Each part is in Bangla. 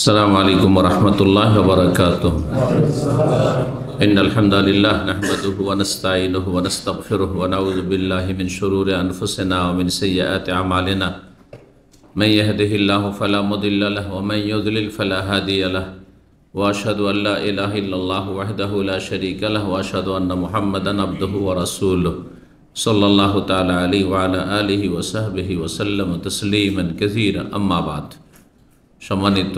अस्सलामु अलैकुम वरहमतुल्लाहि वबरकातुह। इन्नल हम्दुलिल्लाह नहमदुहु व नस्तईनुहु व नस्तगफिरुहु व नऊज़ु बिल्लाहि मिन शुरूरि अनफुसिना व मिन सय्यिआति अमालिना। मन यहदिहिल्लाहु फला मुदिल्ल लहु व मन युद्लिल फला हादिय लहु व अशहदु अल्ला इलाहा इल्लल्लाहु वहदहु ला शरीका लहु व अशहदु अन्न मुहम्मदन अब्दुहु व रसूलुहु सल्लल्लाहु तआला अलैहि व अला आलिहि व सहबिहि व सल्लम तस्लीमान कसीरा। अम्मा बाद। सम्मानित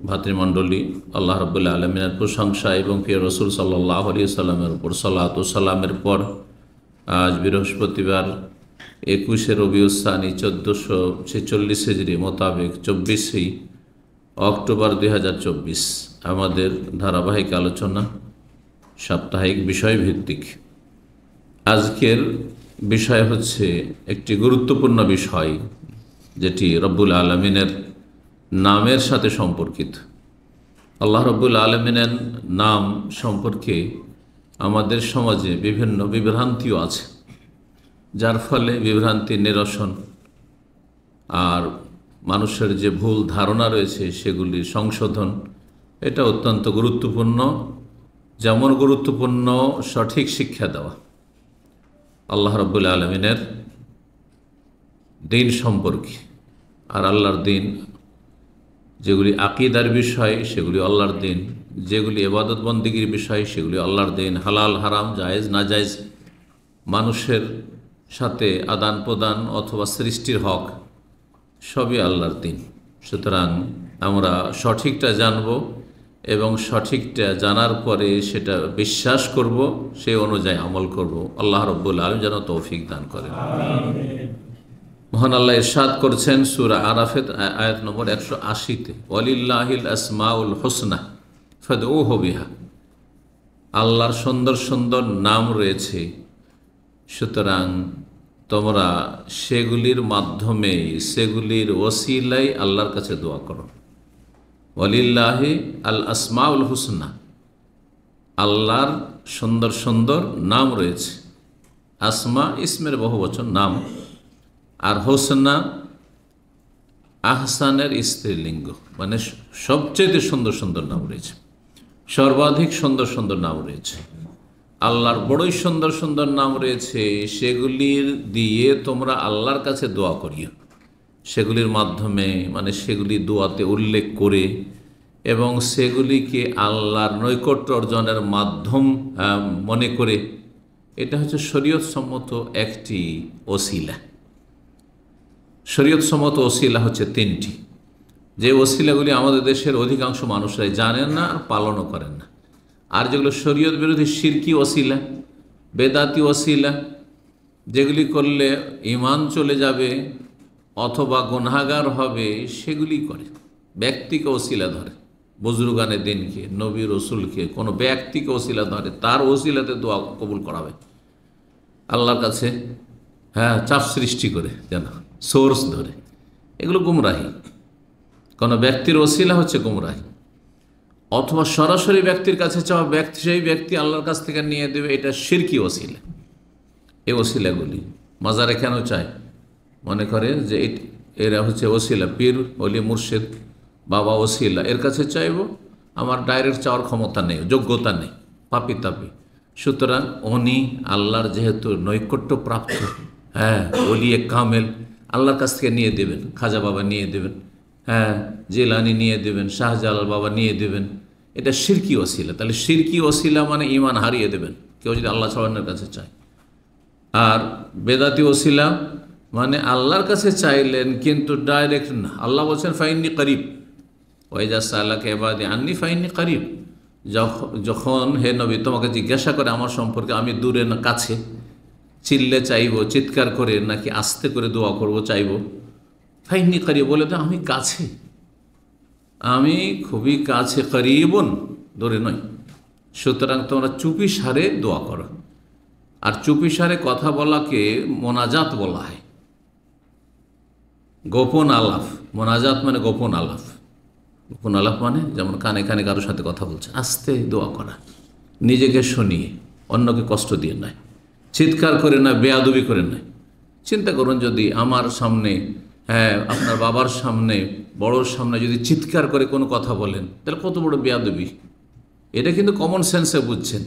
भातृमंडলী, আল্লাহ রাব্বুল আলামিনের প্রশংসা এবং প্রিয় রাসূল সাল্লাল্লাহু আলাইহি ওয়াসাল্লামের উপর সালাত ও সালামের পর আজ বৃহস্পতিবার 21 রবিউল সানি 1446 হিজরি মোতাবেক 24 অক্টোবর 2024 আমাদের ধারাবাহিক আলোচনা সাপ্তাহিক বিষয়ভিত্তিক। আজকের বিষয় হচ্ছে একটি গুরুত্বপূর্ণ বিষয় যেটি রব্বুল আলামিনের নামের সাথে সম্পর্কিত। আল্লাহ রব্বুল আলামিনের নাম সম্পর্কে আমাদের সমাজে বিভিন্ন বিভ্রান্তিও আছে, যার ফলে বিভ্রান্তি নিরসন আর মানুষের যে ভুল ধারণা রয়েছে সেগুলি সংশোধন, এটা অত্যন্ত গুরুত্বপূর্ণ। যেমন গুরুত্বপূর্ণ সঠিক শিক্ষা দেওয়া আল্লাহ রব্বুল আলামিনের দিন সম্পর্কে। আর আল্লাহর দিন যেগুলি আকিদার বিষয় সেগুলি আল্লাহর দিন, যেগুলি ইবাদত বন্দেগীর বিষয় সেগুলি আল্লাহর দিন, হালাল হারাম জায়েজ নাজায়েজ মানুষের সাথে আদান প্রদান অথবা সৃষ্টির হক সবই আল্লাহর দিন। সুতরাং আমরা সঠিকটা জানব এবং সঠিকটা জানার পরে সেটা বিশ্বাস করব, সেই অনুযায়ী আমল করব। আল্লাহ রাব্বুল আলামিন যেন তৌফিক দান করেন। মহান আল্লাহ ইরশাদ করছেন সূরা আরাফের আয়াত নম্বর 180-তে, ওয়ালিল্লাহিল আসমাউল হুসনা ফাদউহু বিহা। আল্লাহর সুন্দর সুন্দর নাম রয়েছে, সুতরাং তোমরা সেগুলির মাধ্যমে সেগুলির ওসিলায় আল্লাহর কাছে দোয়া করো। ওয়ালিল্লাহি আল আসমাউল হুসনা, আল্লাহর সুন্দর সুন্দর নাম রয়েছে। আসমা ইসমের বহুবচন নাম, আর হোসনা আহসানের স্ত্রীলিঙ্গ, মানে সবচেয়ে সুন্দর সুন্দর নাম রয়েছে, সর্বাধিক সুন্দর সুন্দর নাম রয়েছে। আল্লাহর বড়ই সুন্দর সুন্দর নাম রয়েছে, সেগুলির দিয়ে তোমরা আল্লাহর কাছে দোয়া করিও। সেগুলির মাধ্যমে মানে সেগুলি দোয়াতে উল্লেখ করে এবং সেগুলিকে আল্লাহর নৈকট্য অর্জনের মাধ্যম মনে করে, এটা হচ্ছে শরীয়ত সম্মত একটি ওসিলা। শরীয়ত সম্মত ওসিলা হচ্ছে তিনটি, যে ওসিলাগুলি আমাদের দেশের অধিকাংশ মানুষরাই জানেন না আর পালনও করেন না। আর যেগুলো শরীয়ত বিরোধী শিরকি ওসিলা, বেদাতি ওসিলা, যেগুলি করলে ঈমান চলে যাবে অথবা গুনাহগার হবে, সেগুলি করে। ব্যক্তিকে ওসিলা ধরে, বুজুর্গানে দিনকে, নবী রসুলকে, কোনো ব্যক্তিকে ওসিলা ধরে, তার ওসিলাতে দোয়া কবুল করাবে আল্লাহর কাছে, চাপ সৃষ্টি করে যেন সোর্স ধরে, এগুলো গুমরাহি। কোনো ব্যক্তির ওসিলা হচ্ছে গুমরাহি। অথবা সরাসরি ব্যক্তির কাছে চাওয়া, সেই ব্যক্তি আল্লাহর কাছ থেকে নিয়ে দেবে, এটা শিরকি ওসিলা। এই ওসিলাগুলি মাজারে কেন চায়? মনে করে যে এরা হচ্ছে ওসিলা, পীর ওলি মুর্শিদ বাবা ওসিলা, এর কাছে চাইব, আমার ডাইরেক্ট চাওয়ার ক্ষমতা নেই, যোগ্যতা নেই, পাপি তাপি। সুতরাং উনি আল্লাহর যেহেতু নৈকট্য প্রাপ্ত, ওলিয়ে কামেল, আল্লাহর কাছ থেকে নিয়ে দেবেন। খাজা বাবা নিয়ে দেবেন, জিলানি নিয়ে দেবেন, শাহজালাল বাবা নিয়ে দেবেন, এটা শিরকি ওসিলা। তাহলে শিরকি ওসিলা মানে ঈমান হারিয়ে দেবেন কেউ যদি আল্লাহ ছাড়ানোর কাছে চায়। আর বেদাতি ওসিলা মানে আল্লাহর কাছে চাইলেন কিন্তু ডাইরেক্ট না। আল্লাহ বলছেন ফাইন্নি করিব, ওয়াইজা সালাকা ইবাদি আন্নি ফাইন্নি করিব। যখন হে নবী তোমাকে জিজ্ঞাসা করে আমার সম্পর্কে, আমি দূরে না কাছে, চিল্লে চাইব, চিৎকার করে নাকি আস্তে করে দোয়া করব চাইব, ফাইন্নি করিব বলে তো আমি কাছে, আমি খুবই কাছে, করিবন দূরে নয়। সুতরাং তোমরা চুপি সারে দোয়া করো। আর চুপি সারে কথা বলাকে মোনাজাত বলা হয়, গোপন আলাপ। মোনাজাত মানে গোপন আলাপ। গোপন আলাপ মানে যেমন কানে কানে কারোর সাথে কথা বলছে, আস্তে দোয়া করা, নিজেকে শুনিয়ে, অন্যকে কষ্ট দিয়ে নয়, চিৎকার করে না, বেয়াদবি করে নয়। চিন্তা করুন যদি আমার সামনে, আপনার বাবার সামনে বড়োর সামনে যদি চিৎকার করে কোনো কথা বলেন তাহলে কত বড় বেয়াদবি। এটা কিন্তু কমন সেন্সে বুঝছেন,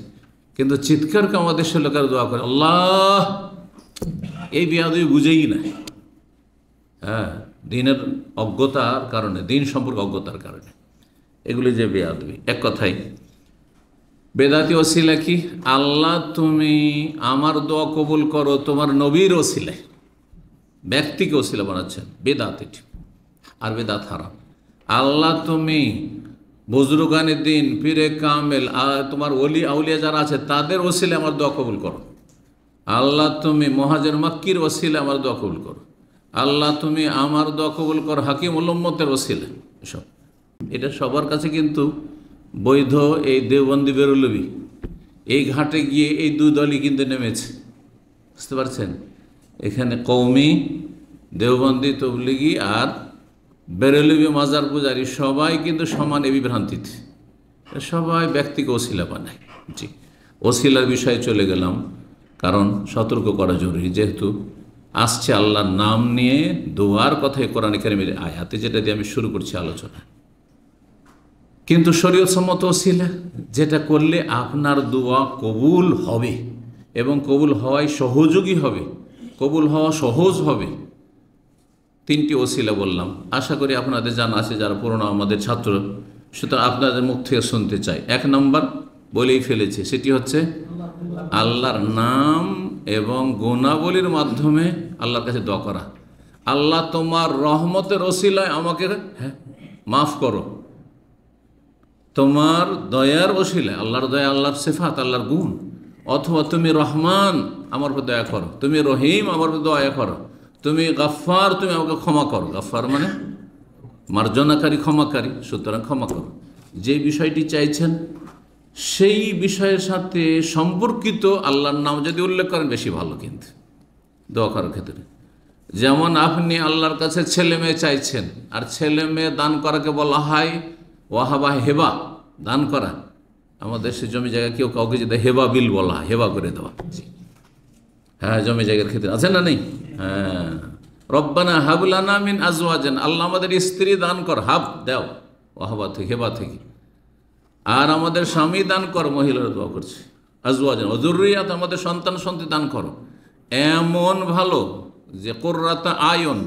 কিন্তু চিৎকারকে আমাদের দেশের লোকেরা দোয়া করে আল্লাহ, এই বেয়াদবি বুঝেই না। হ্যাঁ, দিনের অজ্ঞতার কারণে, দিন সম্পর্কে অজ্ঞতার কারণে এগুলি যে বেয়াদবি। এক কথাই বেদাতি ওসিলা কি? আল্লাহ তুমি আমার দোয়া কবুল করো তোমার নবীর ওসিলায়, ব্যক্তিকে ওসিলা বানাচ্ছেন, বেদাত এটি, আর বেদাত হারাম। আল্লাহ তুমি বুজরুগানের দিন, পীরে কামেল, তোমার ওলি আউলিয়া যারা আছে তাদের ওসিলে আমার দোয়া কবুল করো। আল্লাহ তুমি মুহাজির মক্কির ওসিলে আমার দোয়া কবুল করো। আল্লাহ তুমি আমার দোয়া কবুল করো হাকিম উম্মতের ওসিলে। এসব এটা সবার কাছে কিন্তু বৈধ। এই দেওবন্দি বেরলবি এই ঘাটে গিয়ে এই দুই দলই কিন্তু নেমেছে, বুঝতে পারছেন? এখানে কওমি, দেওবন্দি, তবলিগি আর বেরলবি মাজার পূজারি সবাই কিন্তু সমান এই বিভ্রান্তিতে, সবাই ব্যক্তিকে ওসিলা বানায়। জি, ওসিলার বিষয়ে চলে গেলাম, কারণ সতর্ক করা জরুরি, যেহেতু আসছে আল্লাহর নাম নিয়ে দোয়ার কথাই কোরআন কারীমের আয়াতে, যেটা দিয়ে আমি শুরু করছি আলোচনা। কিন্তু শরীয়ত সম্মত ওসিলা যেটা করলে আপনার দোয়া কবুল হবে এবং কবুল হওয়ায় সহযোগী হবে, কবুল হওয়া সহজ হবে। তিনটি ওসিলা বললাম, আশা করি আপনাদের জানা আছে যারা পুরনো আমাদের ছাত্র, সুতরাং আপনাদের মুখ থেকে শুনতে চাই। এক নম্বর বলেই ফেলেছি, সেটি হচ্ছে আল্লাহর নাম এবং গুণাবলীর মাধ্যমে আল্লাহর কাছে দোয়া করা। আল্লাহ তোমার রহমতের ওসিলায় আমাকে মাফ করো, তোমার দয়ার ওসিলায়, আল্লাহর দয়া, আল্লাহর সিফাত, আল্লাহর গুণ। অথবা তুমি রহমান, আমার উপর দয়া করো। তুমি রহিম, আমার উপর দয়া করো। তুমি গাফফার, তুমি আমাকে ক্ষমা করো। গাফফার মানে মার্জনাকারী, ক্ষমাকারী, সুতরাং ক্ষমা করো। যে বিষয়টি চাইছেন সেই বিষয়ের সাথে সম্পর্কিত আল্লাহর নাম যদি উল্লেখ করেন বেশি ভালো, কিন্তু দোয়া করার ক্ষেত্রে। যেমন আপনি আল্লাহর কাছে ছেলে মেয়ে চাইছেন, আর ছেলে মেয়ে দান করাকে বলা হয় ওয়াহাবা, হেবা, দান করা। আমাদের দেশে জমি জায়গা কেউ কাউকে যদি হেবা বিল বলা হয়, হেবা করে দেওয়া। হ্যাঁ, জমি জায়গার ক্ষেত্রে আছে না, নেই? হ্যাঁ, রব্বানা হাবলানা মিন আজওয়াজিন, আল্লাহ আমাদের স্ত্রী দান কর, হাব দাও, ওয়াহাবা থেকে, হেবা থেকে। আর আমাদের স্বামী দান কর, মহিলারা দোয়া করছে, আজওয়াজিন, যুররিয়াত, আমাদের সন্তান সন্ততি দান করো এমন ভালো যে কুররাতা আয়ুন,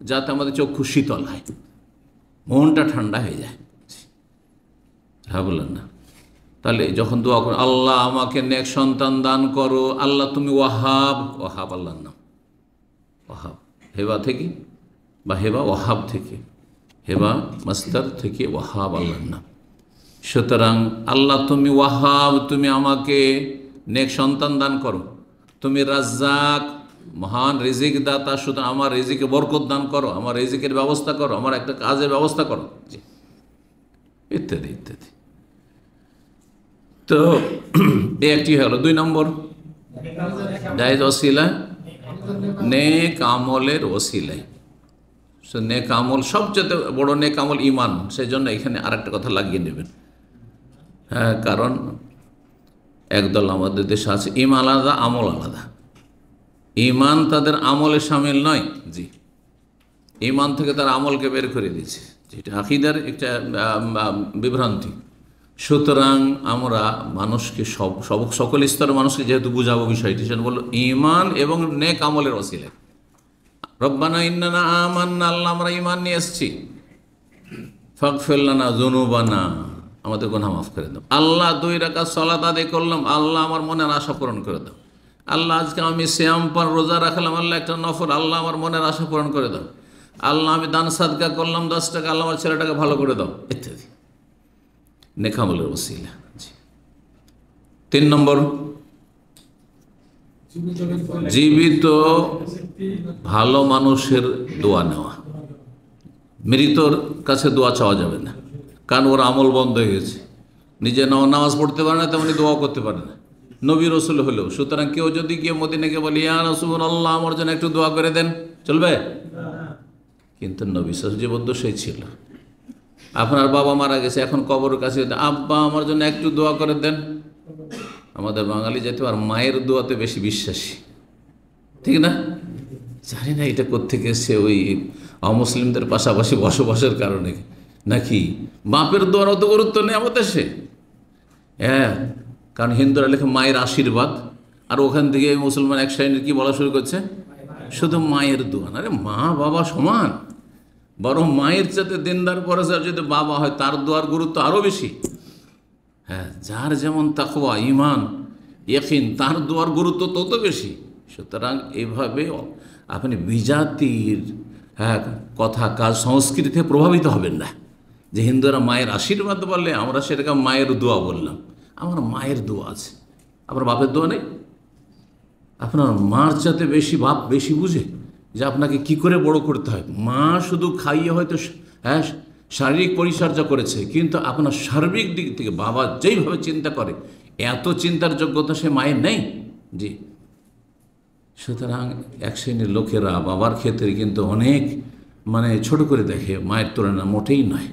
যাতে আমাদের চক্ষু শীতল হয়, মনটা ঠান্ডা হয়ে যায়। হ্যাঁ, বললেন না? তাহলে যখন দোয়া করো আল্লাহ আমাকে নেক সন্তান দান করো, আল্লাহ তুমি ওয়াহাব, ওয়াহাব আল্লাহর নাম, ওয়াহাব হেবা থেকে বা হেবা ওয়াহাব থেকে, হেবা মাস্তার থেকে ওয়াহাব আল্লাহর নাম। সুতরাং আল্লাহ তুমি ওয়াহাব, তুমি আমাকে নেক সন্তান দান করো। তুমি রাজ্জাক, মহান রিজিক দাতা, সুতরাং আমার রিজিকে বরকত দান করো, আমার রিজিকের ব্যবস্থা করো, আমার একটা কাজের ব্যবস্থা করো, ইত্যাদি ইত্যাদি। তো একটি হলো। দুই নম্বর জায়েজ ওসিলা নেক আমলের ওসিলায়। নেক আমল সবচেয়ে বড় নেক আমল ইমান, সেই জন্য এখানে আরেকটা কথা লাগিয়ে নেবেন। হ্যাঁ, কারণ একদল আমাদের দেশে আছে ইমান আলাদা, আমল আলাদা। ইমান তাদের আমলে সামিল নয়। জি, ইমান থেকে তার আমলকে বের করে দিয়েছে, যেটা আকীদার একটা বিভ্রান্তি। সুতরাং আমরা মানুষকে সকল স্তরের মানুষকে যেহেতু বুঝাবো বিষয়টি, সেটা বললো ইমান এবং নেক আমলের ওসিলা। রব্বানা ইন্নানা আমান্না, আল্লাহ আমরা ইমান নিয়ে এসেছি, ফাগফির লানা যুনুবানা, আমাদের গুনাহ মাফ করে দাও। আল্লাহ 2 রাকাত সালাত আদায় করলাম, আল্লাহ আমার মনের আশা পূরণ করে দাও। আল্লাহ আজকে আমি সিয়াম পার রোজা রাখলাম, আল্লাহ একটা নফল, আল্লাহ আমার মনের আশা পূরণ করে দাও। আল্লাহ আমি দান সাদকা করলাম 10 টাকা, আল্লাহ আমার ছেলেটাকে ভালো করে দাও, ইত্যাদি নেক আমলের ওসিলা। 3 নম্বর জীবিত ভালো মানুষের দোয়া নেওয়া। মৃতর কাছে দোয়া চাওয়া যাবে না, কারণ ওর আমল বন্ধ হয়ে গেছে। নিজে নামাজ পড়তে পারে না, তেমনি দোয়া করতে পারে না, নবী রসুল হলেও। সুতরাং কেউ যদি গিয়ে মদিনাকে বলে ইয়া রাসূলুল্লাহ আমার জন্য একটু দোয়া করে দেন, চলবে? কিন্তু নবী জীবদ্দ সেই ছিল। আপনার বাবা মারা গেছে, এখন কবরের কাছে আব্বা আমার জন্য একটু দোয়া করে দেন। আমাদের বাঙালি যেতে আর মায়ের দোয়াতে বেশি বিশ্বাসী, ঠিক না? জানি না এটা কোত্থেকে এসছে, ওই অমুসলিমদের পাশাপাশি বসবাসের কারণে নাকি। বাপের দোয়ার অত গুরুত্ব নেই আমাদের দেশে। হ্যাঁ, কারণ হিন্দুরা লেখে মায়ের আশীর্বাদ, আর ওখান থেকে মুসলমান এক শ্রেণীর কি বলা শুরু করছে, শুধু মায়ের দোয়া। আরে মা বাবা সমান, বরং মায়ের চাইতে দিনদার পরেছে যদি বাবা হয় তার দোয়ার গুরুত্ব আরও বেশি। হ্যাঁ, যার যেমন তাকওয়া ঈমান ইয়াকিন তার দোয়ার গুরুত্ব তত বেশি। সুতরাং এইভাবে আপনি বিজাতির কথা কাজ সংস্কৃতিতে প্রভাবিত হবেন না, যে হিন্দুরা মায়ের আশীর্বাদ বললে আমরা সেটাকে মায়ের দোয়া বললাম। আমার মায়ের দোয়া আছে, আপনার বাপের দোয়া নেই? আপনার মার চাইতে বেশি বাপ বেশি বুঝে যে আপনাকে কি করে বড় করতে হয়। মা শুধু খাইয়ে হয়তো শারীরিক পরিচর্যা করেছে, কিন্তু আপনার সার্বিক দিক থেকে বাবা যেইভাবে চিন্তা করে এত চিন্তার যোগ্যতা সে মায়ের নেই। জি, সুতরাং এক শ্রেণীর লোকেরা বাবার ক্ষেত্রে কিন্তু অনেক ছোট করে দেখে, মায়ের তুলনা মোটেই নয়।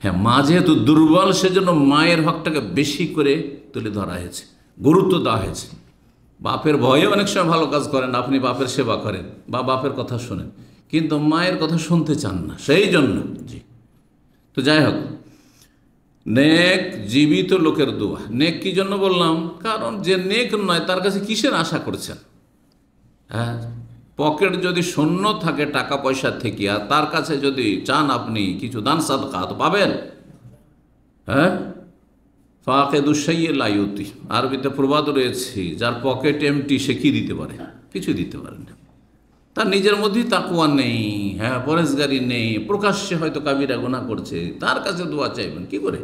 হ্যাঁ, মা যেহেতু দুর্বল সেজন্য মায়ের হকটাকে বেশি করে তুলে ধরা হয়েছে, গুরুত্ব দেওয়া হয়েছে। বাপের ভয়ে অনেক সময় ভালো কাজ করেন, আপনি বাপের সেবা করেন বা বাপের কথা শোনেন, কিন্তু মায়ের কথা শুনতে চান না, সেই জন্য। জি, তো যাই হোক, নেক জীবিত লোকের দোয়া। নেক কি জন্য বললাম? কারণ যে নেক নয় তার কাছে কিসের আশা করছেন? হ্যাঁ, পকেট যদি শূন্য থাকে টাকা পয়সা থেকে, আর তার কাছে যদি চান আপনি কিছু দান সাদকা তো পাবেন। হ্যাঁ, ফাকেদুসাইয়ে লাইউতি, আরবিতে প্রবাদ রয়েছে, যার পকেট এমটি সে কি দিতে পারে? কিছু দিতে পারে না। তার নিজের মধ্যেই তাকওয়া নেই, হ্যাঁ, পরেশগারি নেই, প্রকাশ্যে হয়তো কাবিরা গুনাহ করছে, তার কাছে দোয়া চাইবেন কি করে?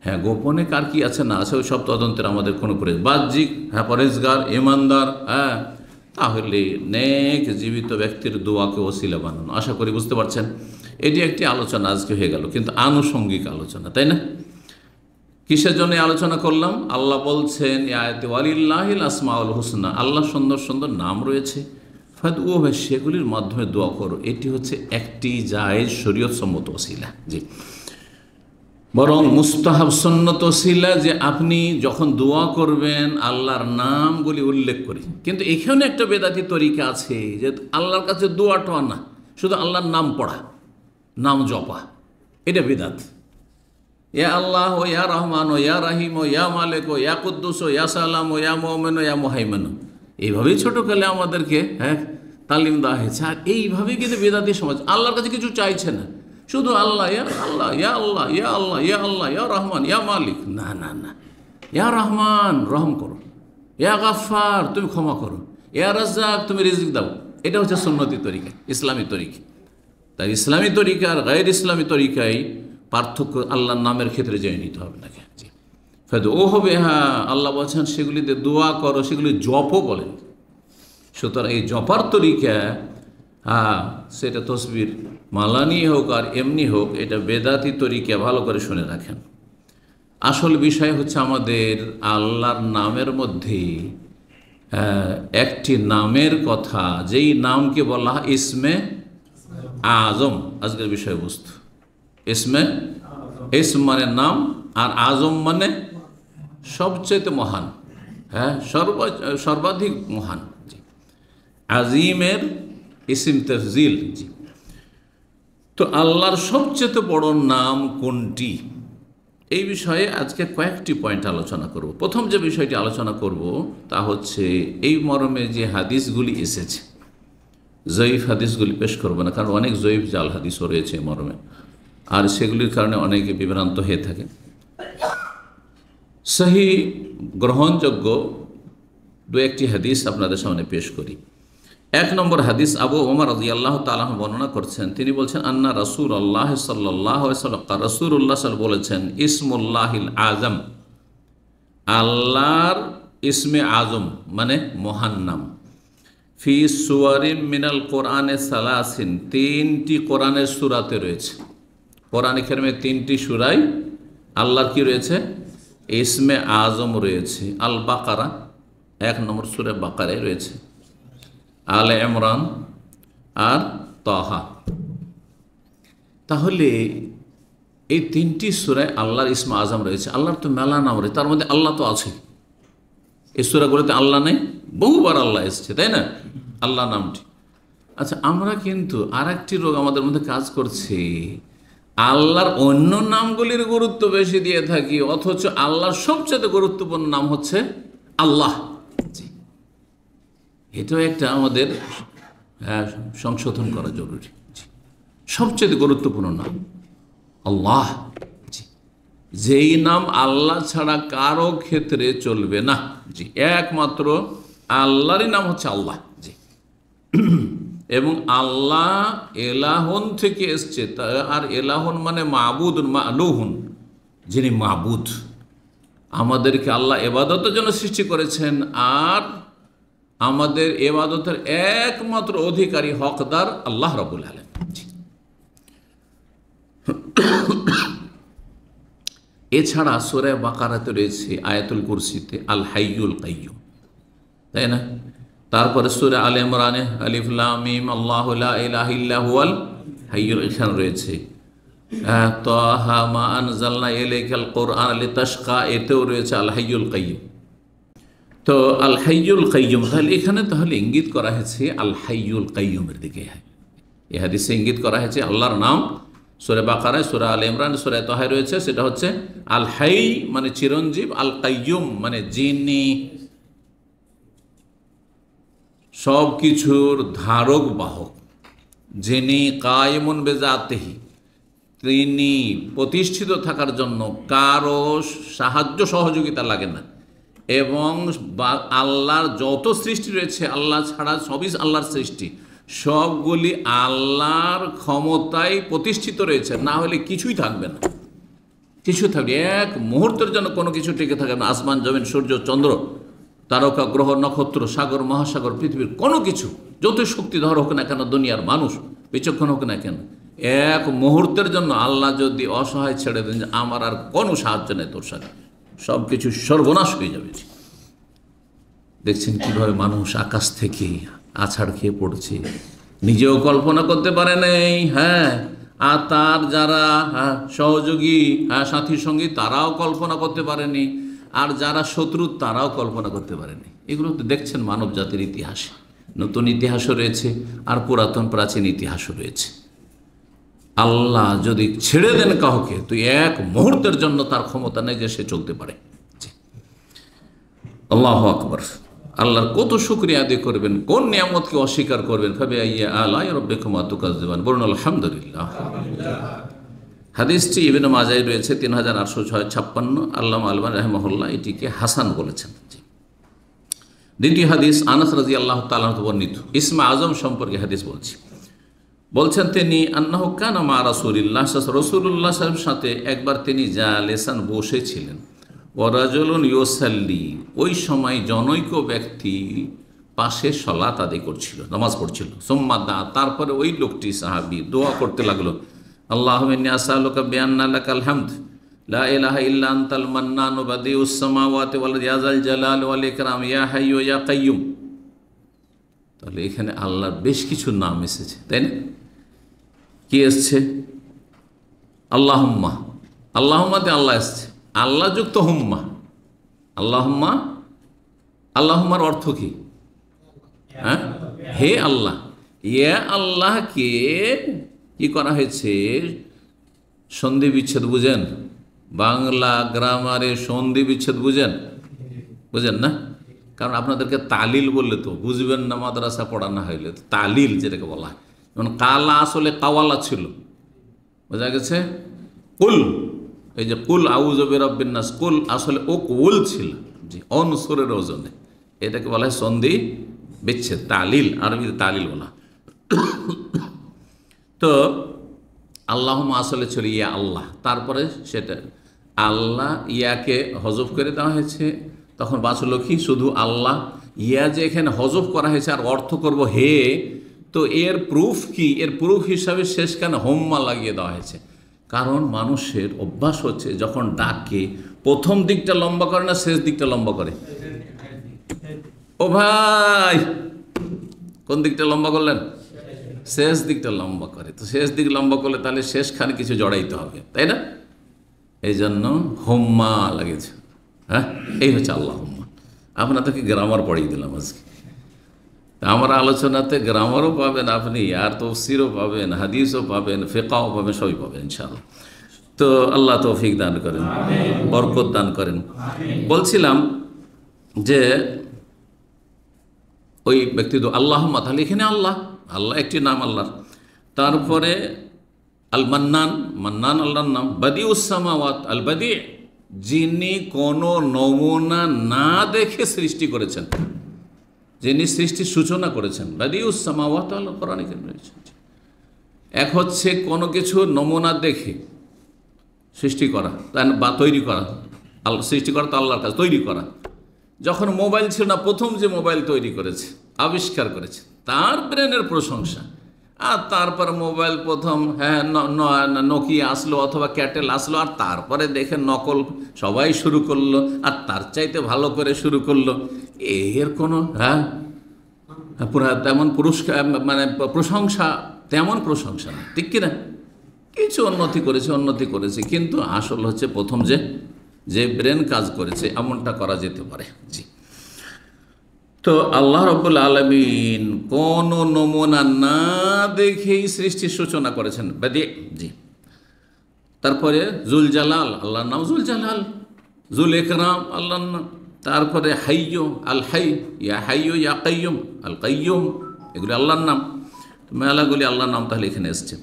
হ্যাঁ, গোপনে কার কি আছে না আছে ওই সব তদন্তের আমাদের কোনো প্রয়োজন। বাহ্যিক হ্যাঁ পরেশগার ইমানদার, হ্যাঁ, তাহলে নেক জীবিত ব্যক্তির দোয়াকে ওসিলা বানানো। আশা করি বুঝতে পারছেন। এটি একটি আলোচনা আজকে হয়ে গেল, কিন্তু আনুষঙ্গিক আলোচনা, তাই না? কিসের জন্য আলোচনা করলাম? আল্লাহ বলছেন আয়াতে ওয়ালিল্লাহিল আসমাউল হুসনা, আল্লাহ সুন্দর সুন্দর নাম রয়েছে, ফাদউহু, সেগুলির মাধ্যমে দোয়া করো। এটি হচ্ছে একটি জায়েজ শরীয়ত সম্মত ওসিলা। জি, বরং মুস্তাহাব সুন্নত ওসিলা যে আপনি যখন দোয়া করবেন আল্লাহর নামগুলি উল্লেখ করি। কিন্তু এখানে একটা বেদাতি তরিকা আছে যে আল্লাহর কাছে দোয়াটা না, শুধু আল্লাহর নাম পড়া, নাম জপা, এটা বেদাত। ইয়া আল্লাহ ও ইয়া রহমান ও ইয়া রাহিম ও ইয়া মালিক ও ইয়া কুদ্দুস ও ইয়া সালাম ও ইয়া মুমিন ও ইয়া মুহাইমিন, এইভাবেই ছোটোকালে আমাদেরকে তালিম দেওয়া হয়েছে। আর এইভাবেই কিন্তু বেদাতি সমাজ আল্লাহর কাছে কিছু চাইছে না, শুধু আল্লাহ, ইয়া আল্লাহ, ইয়া আল্লাহ, ইয়া আল্লাহ, ইয়া আল্লাহ, ইয়া রহমান, ইয়া মালিক। না না না, ইয়া রহমান রহম করো, ইয়া গাফফার তুমি ক্ষমা করো, ইয়া রাজ্জাক তুমি রিজিক দাও। এটা হচ্ছে সুন্নতি তরিকা, ইসলামী তরিকা। তাই ইসলামী তরিকা আর গায়ের ইসলামী তরিকায় পার্থক্য আল্লাহর নামের ক্ষেত্রে জেনে নিতে হবে নাকি। জি, ফেদ ও হবে, হ্যাঁ, আল্লাহ বলছেন সেগুলিতে দোয়া করো, সেগুলি জপও বলেন। সুতরাং এই জপার তরিকা, হ্যাঁ, সেটা তসবির মালানি হোক আর এমনি হোক, এটা বেদাতি তরিকা, ভালো করে শুনে রাখেন। আসল বিষয় হচ্ছে আমাদের আল্লাহর নামের মধ্যে একটি নামের কথা, যেই নামকে বলা হয় ইসমে আজম। আজকের বিষয়বস্তু ইসম মানে নাম, আর আজম মানে সবচেয়ে মহান, হ্যাঁ, সর্বাধিক মহান। জি, আজিমের ইসিম তফজিল। জি, তো আল্লাহর সবচেয়ে বড় নাম কোনটি? এই বিষয়ে আজকে কয়েকটি পয়েন্ট আলোচনা করব। প্রথম যে বিষয়টি আলোচনা করব তা হচ্ছে এই মর্মে যে হাদিসগুলি এসেছে, জয়ীফ হাদিসগুলি পেশ করবো না, কারণ অনেক জয়ীফ জাল হাদিসও রয়েছে মর্মে, আর সেগুলির কারণে অনেকে বিভ্রান্ত হয়ে থাকে। সহি গ্রহণযোগ্য দু একটি হাদিস আপনাদের সামনে পেশ করি। এক নম্বর হাদিস, আবু ওমর রাদিয়াল্লাহু তাআলা বর্ণনা করছেন, তিনি বলছেন আন্না রাসূলুল্লাহ সাল্লাল্লাহু আলাইহি ওয়াসাল্লাম, রাসূলুল্লাহ সাল্লাল্লাহু বলেছেন, ইসমুল্লাহিল আজম, আল্লাহর ইসমে আজম মানে মহান নাম, ফি সুওয়ারিন মিনাল কোরআনে সালাসিন, তিনটি কোরআনের সূরাতে রয়েছে। কোরআন কারিমে তিনটি সূরায় আল্লাহর কি রয়েছে? ইসমে আজম রয়েছে। আল বাকারা, এক নম্বর সূরা বাকারায় রয়েছে, আলে ইমরান আর তাহা। তাহলে এই তিনটি সূরায় আল্লাহর ইসমে আজম রয়েছে। আল্লাহর তো মেলা নাম রয়েছে, তার মধ্যে আল্লাহ তো আছে। এই সূরাগুলোতে আল্লাহ নেই, বহুবার আল্লাহ এসেছে, তাই না? আল্লাহ নামটি আচ্ছা, আমরা কিন্তু আর একটি রোগ আমাদের মধ্যে কাজ করছে, আল্লাহর অন্য নামগুলির গুরুত্ব বেশি দিয়ে থাকি, অথচ আল্লাহর সবচেয়ে গুরুত্বপূর্ণ নাম হচ্ছে আল্লাহ। জি, এটাও একটা আমাদের সংশোধন করা জরুরি। জি, সবচেয়ে গুরুত্বপূর্ণ নাম আল্লাহ। জি, যেই নাম আল্লাহ ছাড়া কারো ক্ষেত্রে চলবে না। জি, একমাত্র আল্লাহরই নাম হচ্ছে আল্লাহ। জি, এবং আল্লাহ এলাহন থেকে এসছে, আর এলাহন মানে মাবুদ, মালুহুন, যিনি মাবুদ। আমাদেরকে আল্লাহ এবাদতের জন্য সৃষ্টি করেছেন, আর আমাদের এবাদতের একমাত্র অধিকারী হকদার আল্লাহ রাব্বুল আলামিন। এছাড়া সূরা বাকারাতে রয়েছে, আয়াতুল কুরসিতে আল হাইয়ুল কাইয়ুম, তাই না? তারপরে সূরা আলে ইমরানে আলিফ লাম মিম আল্লাহু লা ইলাহা ইল্লা হুয়াল হাইয়ুল, এখানে রয়েছে তাহা মা আনজালনা ইলাইকাল কুরআন লিতাশকা, এতেও রয়েছে আল হাইয়ুল কাইয়ুম। তো আল হাইয়ুল কাইয়ুম, তাহলে ইঙ্গিত করা হয়েছে আল হাইয়ুল কাইয়ুমের দিকে। এই হাদিসে ইঙ্গিত করা হয়েছে আল্লাহর নাম সূরা বাকারায়, সূরা আলে ইমরান, সূরা তাহায় রয়েছে, সেটা হচ্ছে আল হাই মানে চিরঞ্জীব, আল কাইয়ুম মানে যিনি সব কিছুর ধারক বাহক, যিনি কায়েমুন বেজাতিহি, তিনি প্রতিষ্ঠিত থাকার জন্য কারো সাহায্য সহযোগিতা লাগে না, এবং আল্লাহর যত সৃষ্টি রয়েছে আল্লাহ ছাড়া সবই আল্লাহর সৃষ্টি, সবগুলি আল্লাহর ক্ষমতায় প্রতিষ্ঠিত রয়েছে, না হলে কিছুই থাকবে না, কিছু থাকবে এক মুহূর্তের জন্য কোনো কিছু টিকে থাকবে না। আসমান জমিন সূর্য চন্দ্র তারকা গ্রহ নক্ষত্র সাগর মহাসাগর পৃথিবীর কোনো কিছু যত শক্তিধর হোক না কেন, দুনিয়ার মানুষ বিচক্ষণ হোক না কেন, এক মুহূর্তের জন্য আল্লাহ যদি অসহায় ছেড়ে দেন যে আমার আর কোনো সাহায্য নেই তোর সাথে, সব কিছু সর্বনাশ হয়ে যাবে। দেখছেন কিভাবে মানুষ আকাশ থেকে আছাড় খেয়ে পড়ছে, নিজেও কল্পনা করতে পারে নেই, হ্যাঁ, আর তার যারা সহযোগী সাথী সঙ্গী তারাও কল্পনা করতে পারেনি, আর যারা শত্রু তারাও কল্পনা করতে পারেনি। এগুলো তো দেখছেন মানব জাতির ইতিহাসে, নতুন ইতিহাসও রয়েছে আর পুরাতন প্রাচীন ইতিহাসও রয়েছে। আল্লাহ যদি ছেড়ে দেন কাউকে, তো এক মুহূর্তের জন্য তার ক্ষমতা নেই যে সে চলতে পারে। আল্লাহু আকবার। আল্লাহর কত শুকরিয়া আদায় করবেন, কোন নিয়ামতকে অস্বীকার করবেন। ফাবিআইয়ি আলাই রাব্বিকুমা তুকাজ্জিবান, বলুন আলহামদুলিল্লাহ। হাদিসটি ইবনে মাজায় রয়েছে 3856। আল্লামা আলবানী রাহিমাহুল্লাহ এটিকে হাসান বলেছেন। দ্বিতীয় হাদিস আনাস রাদিয়াল্লাহু তাআলা বর্ণিত, ইসমে আজম সম্পর্কে হাদিস বলছেন তিনি, আন্নাহু কানা মা রাসূলিল্লাহ, রাসূলুল্লাহ সাল্লাল্লাহু আলাইহি সাথে একবার তিনি জালেসান বসেছিলেন, ওয়া রাজুলুন ইউসাল্লি, ওই সময় জনৈক ব্যক্তি পাশে সালাত আদায় করছিল, নামাজ পড়ছিল। সুম্মা দা, তারপরে ওই লোকটি সাহাবী দোয়া করতে লাগলো, আল্লাহুম্মা ইন্নী আসআলুকা বিআন্না লাকাল হামদ লা ইলাহা ইল্লা আনতাল মান্নানু বাদিউস সামাওয়াতি ওয়াল আরদি ইয়া যাল জালালি ওয়াল ইকরাম ইয়া হাইয়্যু ইয়া কাইয়্যুম। তাহলে এখানে আল্লাহর বেশ কিছু নাম এসেছে, তাই না? কি এসছে? আল্লাহুম্মা, আল্লাহুম্মাতে আল্লাহ এসছে, আল্লাহ যুক্ত হুম্মা, আল্লাহুম্মা। আল্লাহুম্মার অর্থ কি? হ্যাঁ, হে আল্লাহ। ইয়া আল্লাহকে কি করা হয়েছে? সন্ধি বিচ্ছেদ বুঝেন? বাংলা গ্রামারে সন্ধি বিচ্ছেদ বুঝেন না? কারণ আপনাদেরকে তালিল বললে তো বুঝবেন না, মাদ্রাসা পড়ানো হইলে তালিল যেটাকে বলা হয়। যেমন কালা আসলে কাওয়ালা ছিল, বোঝা গেছে? কুল, এই যে কুল আউযু বিরাব্বিন নাস, কুল আসলে ও কুল ছিল, জি, অনসরের ওজনে, এটাকে বলা হয় সন্ধি বিচ্ছেদ, তালিল, আরবিতে তালিল বলা। তো আল্লাহুম্মা আসলে ছিল ইয়া আল্লাহ, তারপরে সেটা আল্লাহ ইয়াকে হজফ করে দেওয়া হয়েছে, তখন বাঁচলো কি? শুধু আল্লাহ। ইয়া যে এখানে হজফ করা হয়েছে আর অর্থ করব হে, তো এর প্রুফ কি? এর প্রুফ হিসাবে শেষখানে হোম্মা লাগিয়ে দেওয়া হয়েছে। কারণ মানুষের অভ্যাস হচ্ছে যখন ডাকে প্রথম দিকটা লম্বা করে না শেষ দিকটা লম্বা করে। ও ভাই, কোন দিকটা লম্বা করলেন? শেষ দিকটা লম্বা করে। তো শেষ দিক লম্বা করলে তাহলে শেষখানে কিছু জড়াইতে হবে, তাই না? এই জন্য হোম্মা লাগিয়েছে। হ্যাঁ, এই হচ্ছে আল্লাহ হুম্মা। আপনাদেরকে গ্রামার পড়িয়ে দিলাম আজকে। আমার আলোচনাতে গ্রামারও পাবেন আপনি, আর তফসিরও পাবেন, হাদিসও পাবেন, ফিকহও পাবেন, সবই পাবেন ইনশাআল্লাহ। তো আল্লাহ তৌফিক দান করেন, বরকত দান করেন। বলছিলাম যে ওই ব্যক্তি তো আল্লাহ তাহলে এখানে আল্লাহ, আল্লাহ একটি নাম আল্লাহর। তারপরে আল মান্নান, মান্নান আল্লাহর নাম। বাদিউস সামাওয়াত, আল বাদি, যিনি কোনো নমুনা না দেখে সৃষ্টি করেছেন, যিনি সৃষ্টির সূচনা করেছেন। বাদিউস সামাওয়াত, আল্লাহ কোরআনে কারিমে রয়েছেন। এক হচ্ছে কোনো কিছু নমুনা দেখে সৃষ্টি করা, বা তৈরি করা। সৃষ্টি করা তো আল্লাহর কাজ, তৈরি করা। যখন মোবাইল ছিল না, প্রথম যে মোবাইল তৈরি করেছে, আবিষ্কার করেছে, তার ব্রেনের প্রশংসা। আর তারপর মোবাইল প্রথম নোকিয়া আসলো অথবা ক্যাটেল আসলো, আর তারপরে দেখে নকল সবাই শুরু করলো, আর তার চাইতে ভালো করে শুরু করলো। এর কোনো তেমন পুরস্কার মানে প্রশংসা, তেমন প্রশংসা না, ঠিক কিনা? কিছু উন্নতি করেছে, কিন্তু আসল হচ্ছে প্রথম যে ব্রেন কাজ করেছে, এমনটা করা যেতে পারে। জি। তো আল্লাহ রাব্বুল আলামিন কোন নমুনা না দেখেই সৃষ্টির সূচনা করেছেন, বাদি। জি। তারপরে জুল জালাল, আল্লাহর নাম জুল জালাল। জুল ইকরাম, আল্লাহর নাম। তারপরে হাইয়্যু, আল হাই, ইয়া হাইয়্যু ইয়া কাইয়্যুম, আল কাইয়্যুম, এগুলি আল্লাহর নাম। মেলাগুলি আল্লাহর নাম তাহলে এখানে এসছে।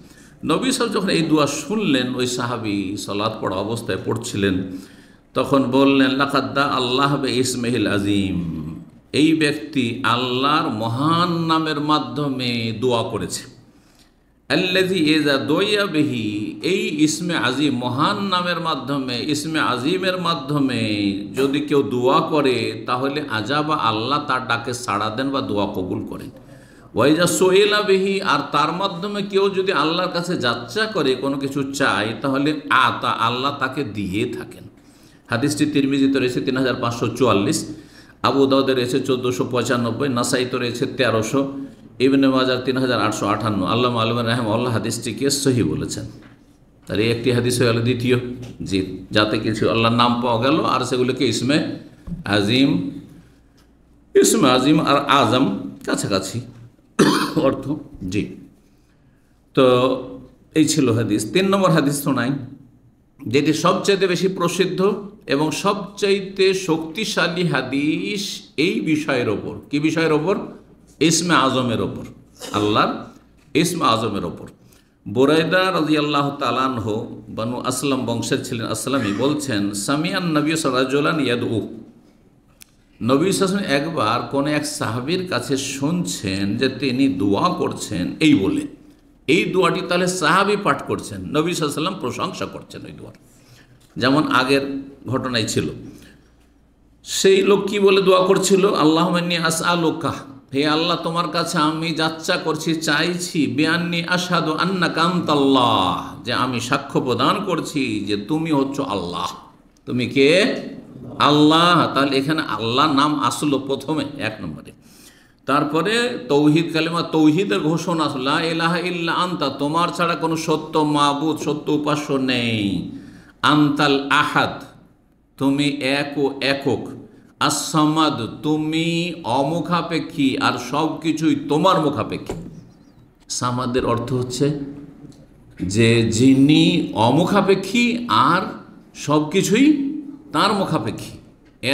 নবী সাহেব যখন এই দোয়া শুনলেন, ওই সাহাবী সালাত পড়া অবস্থায় পড়ছিলেন, তখন বললেন লাকাদ্দা আল্লাহ বে ইসমিহিল আজিম, এই ব্যক্তি আল্লাহর মহান নামের মাধ্যমে দোয়া করেছে। আল্লাযী ইযা দুইয়া বিহি, এই ইসমে আজিম, মহান নামের মাধ্যমে, ইসমে আজিমের মাধ্যমে যদি কেউ দোয়া করে, তাহলে আজাবা, আল্লাহ তার ডাকে সাড়া দেন বা দোয়া কবুল করেন। ওয়াইজা সোয়েলা বিহি, আর তার মাধ্যমে কেউ যদি আল্লাহর কাছে যাচ্ছা করে, কোনো কিছু চায়, তাহলে আতা, আল্লাহ তাকে দিয়ে থাকেন। হাদিসটি তিরমিজিতে রয়েছে 3544, আবু দাউদে রয়েছে 1495, নাসাইতে রয়েছে 1300, ইবনে মাজাহ 3858। আল্লামা আলমানী রাহিমাহুল্লাহ হাদিসটিকে সহিহ বলেছেন। তাহলে একটি হাদিস হয়ে গেল দ্বিতীয়, জি, যাতে কিছু আল্লাহর নাম পাওয়া গেল, আর সেগুলোকে ইসমে আজিম, ইসমে আজিম আর আজম কাছাকাছি অর্থ। জি। তো এই ছিল হাদিস। 3 নম্বর হাদিস শোনাই, যেটি সবচাইতে বেশি প্রসিদ্ধ এবং সবচাইতে শক্তিশালী হাদিস এই বিষয়ের ওপর। কি বিষয়ের ওপর? ইসমে আজমের ওপর, আল্লাহর ইসমে আজমের ওপর। বুরাইদা রাদিয়াল্লাহু তাআলা আনহু বনু আসলাম বংশের ছিলেন, আসলামী, বলছেন সামিয়ান নবী রাজুলান ইয়াদউ, নবী সাল্লাল্লাহু আলাইহি ওয়াসাল্লাম একবার কোন এক সাহাবীর কাছে শুনছেন যে তিনি দোয়া করছেন এই বলে। এই দোয়াটি তাহলে সাহাবী পাঠ করছেন, নবী সাল্লাল্লাহু আলাইহি ওয়াসাল্লাম প্রশংসা করছেন ওই দোয়ার, যেমন আগের ঘটনায় ছিল। সেই লোক কি বলে দোয়া করছিল? আল্লাহুম্মা ইন্নী আসআলুকা, হে আল্লাহ তোমার কাছে আমি যাচ্ছা করছি, চাইছি, বিআন্নী আশহাদু আন্নাকা আনতাল্লাহ, যে আমি সাক্ষ্য প্রদান করছি যে তুমি হচ্ছ আল্লাহ। তুমি কে? আল্লাহ। তাহলে এখানে আল্লাহ নাম আসলো প্রথমে 1 নম্বরে। তারপরে তৌহিদ, কালিমা তৌহিদের ঘোষণা, লা ইলাহা ইল্লা আনতা, তোমার ছাড়া কোনো সত্য মাবুদ, সত্য উপাস্য নেই। আনতাল আহাদ, তুমি এক ও একক। আস-সামাদ, তুমি অমুখাপেক্ষী আর সব কিছুই তোমার মুখাপেক্ষী। সামাদের অর্থ হচ্ছে যে যিনি অমুখাপেক্ষী আর সব কিছুই তার মুখাপেক্ষী।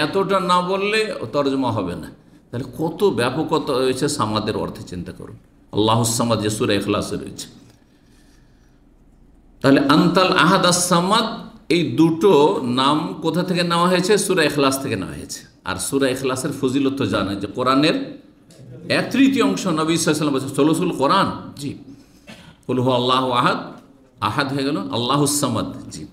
এতটা না বললে তর্জমা হবে না। তাহলে কত ব্যাপকতা রয়েছে সামাদের অর্থে, চিন্তা করুন। আল্লাহুস সামাদ যে সূরা ইখলাসে রয়েছে। তাহলে আনতাল আহাদ আস-সামাদ, এই দুটো নাম কোথা থেকে নেওয়া হয়েছে? সূরা ইখলাস থেকে নেওয়া হয়েছে। আর সূরা ইখলাসের ফজিলত তো জানেন যে কোরআনের 1/3 অংশ নবী সাল্লাল্লাহু আলাইহি ওয়াসাল্লাম বলেছেন, সুলুসুল কোরআন। জি। কুল হু আল্লাহু আহাদ, আহাদ হয়ে গেল, আল্লাহুস সামাদ। জি।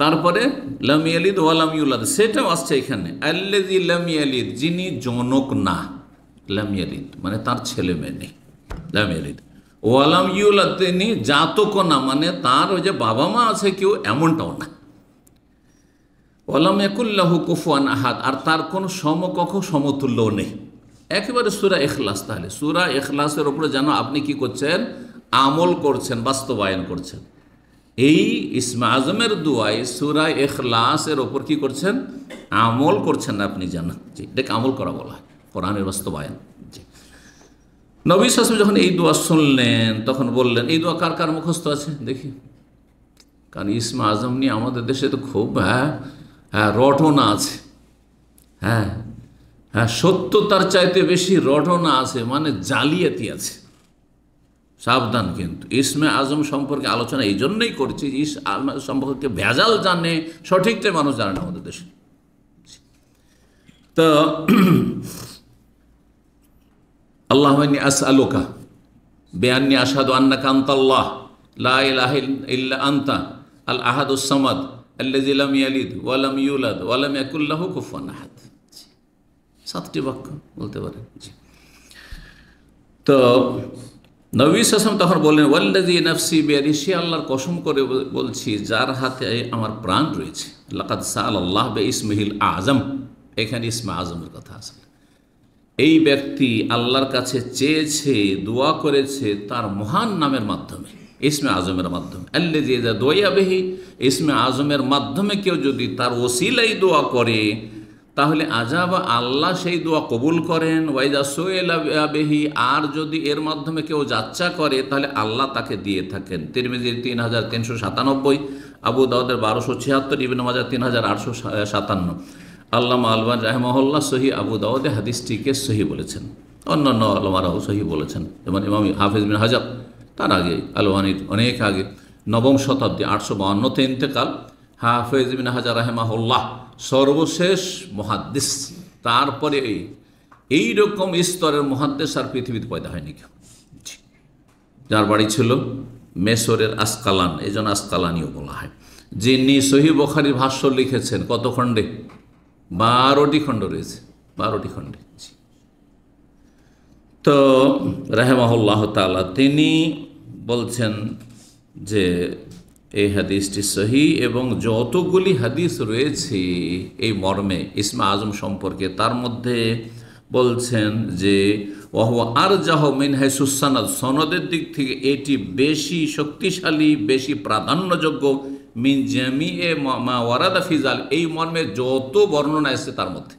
তারপরে লাম ইয়ালিদ ওয়া লাম ইউলাদ, সেটাও আসছে এখানে। আল্লাযী লাম ইয়ালিদ, যিনি জনক না। লাম ইয়ালিদ মানে তার ছেলে মেয়ে নেই, লাম ইয়ালিদ। ওয়া লাম ইউলাদ, তিনি জাতক না, মানে তার ওই যে বাবা মা আছে কেউ, এমনটাও না। ওয়া লাম ইয়াকুল লাহু কুফুয়ান আহাদ, আর তার কোনো সমকক্ষ সমতুল্যও নেই। একেবারে সূরা ইখলাস। তাহলে সূরা ইখলাসের উপরে যেন আপনি কি করছেন? আমল করছেন, বাস্তবায়ন করছেন। এই ইসমে আজমের দোয়ায় সূরা ইখলাসের ওপর কি করছেন? আমল করছেন আপনি, জানেন। জি, এটাকে আমল করা বলা হয়, কোরআনের বাস্তবায়ন। জি। নবী সাল্লাল্লাহু আলাইহি ওয়াসাল্লাম যখন এই দোয়া শুনলেন তখন বললেন, এই দোয়া কার কার মুখস্থ আছে দেখি। কারণ ইসমে আজম নিয়ে আমাদের দেশে তো খুব রটনা আছে। হ্যাঁ হ্যাঁ, সত্যতার চাইতে বেশি রটনা আছে, মানে জালিয়াতি আছে। সাবধান। কিন্তু ইসমে আজম সম্পর্কে আলোচনা এই জন্যই করছি, সম্পর্কে ভেজাল জানে, সঠিকটাই মানুষ জানে না আমাদের দেশে। তো আল্লাহুম্মা আসআলুকা বিআন্নী আশহাদু আন্নাকা আনতাল্লাহ লা ইলাহা ইল্লা আনতা আল আহাদুস সামাদ আল্লাযী লাম ইয়ালিদ ওয়া লাম ইউলাদ ওয়া লাম ইয়াকুল লাহু কুফুয়ান আহাদ। 7টি বাক্য বলতে পারেন। তো নবী সাল্লাল্লাহু আলাইহি ওয়াসাল্লাম তখন বললেন, ওয়াল্লাযী নাফসি বিয়াদিহি, সে আল্লাহর কসম করে বলছি যার হাতে আমার প্রাণ রয়েছে, লাকাদ সাআলাল্লাহু বিইসমিহিল আযম। এখানে ইসমে আজমের কথা আছে। এই ব্যক্তি আল্লাহর কাছে চেয়েছে, দোয়া করেছে তার মহান নামের মাধ্যমে, ইসমে আজমের মাধ্যমে। আল্লাযী ইযা দুইয়া বিহি, ইসমে আজমের মাধ্যমে কেউ যদি তার ওসিলাই দোয়া করে তাহলে আজাবা, আল্লাহ সেই দোয়া কবুল করেন। ওয়াইজা সুইলা বিহি, আর যদি এর মাধ্যমে কেউ যাচ্চা করে তাহলে আল্লাহ তাকে দিয়ে থাকেন। তিরমিজির 3397, আবু দাউদের 1276, ইবনে মাজাহ 3857। আল্লামা আলবানী রাহিমাহুল্লাহ সহি আবু দাউদে হাদিসটিকে সহি বলেছেন, অন্যান্য আলমারাও সহি বলেছেন। যেমন ইমাম হাফিজ বিন হাজার, তার আগে আলবানীর অনেক আগে, 9ম শতাব্দী 852-তে ইন্তেকাল। হাফিজ বিন হাজার রাহিমাহুল্লাহ সর্বশেষ মুহাদ্দিস। তারপরে এই রকম স্তরের মুহাদ্দিস আর পৃথিবীতে পয়দা হয়নি কেউ। যার বাড়ি ছিল মেসরের আসকালান, এই জন্য আসকালানিও বলা হয়। যিনি সহিহ বুখারীর ভাষ্য লিখেছেন কত খণ্ডে? 12টি খণ্ড রয়েছে, 12টি খণ্ডে। তো রাহিমাহুল্লাহ তাআলা তিনি বলছেন যে এই হাদিসটি সহি, এবং যতগুলি হাদিস রয়েছে এই মর্মে ইসমে আজম সম্পর্কে, তার মধ্যে বলছেন যে ওয়াহুয়া আরজাহ মিন হাইসুস সানাদ, সনদের দিক থেকে এটি বেশি শক্তিশালী, বেশি প্রাধান্যযোগ্য, মিন জামিএ মা ওয়ারাদা ফি যাল, এই মর্মে যত বর্ণনা এসেছে তার মধ্যে।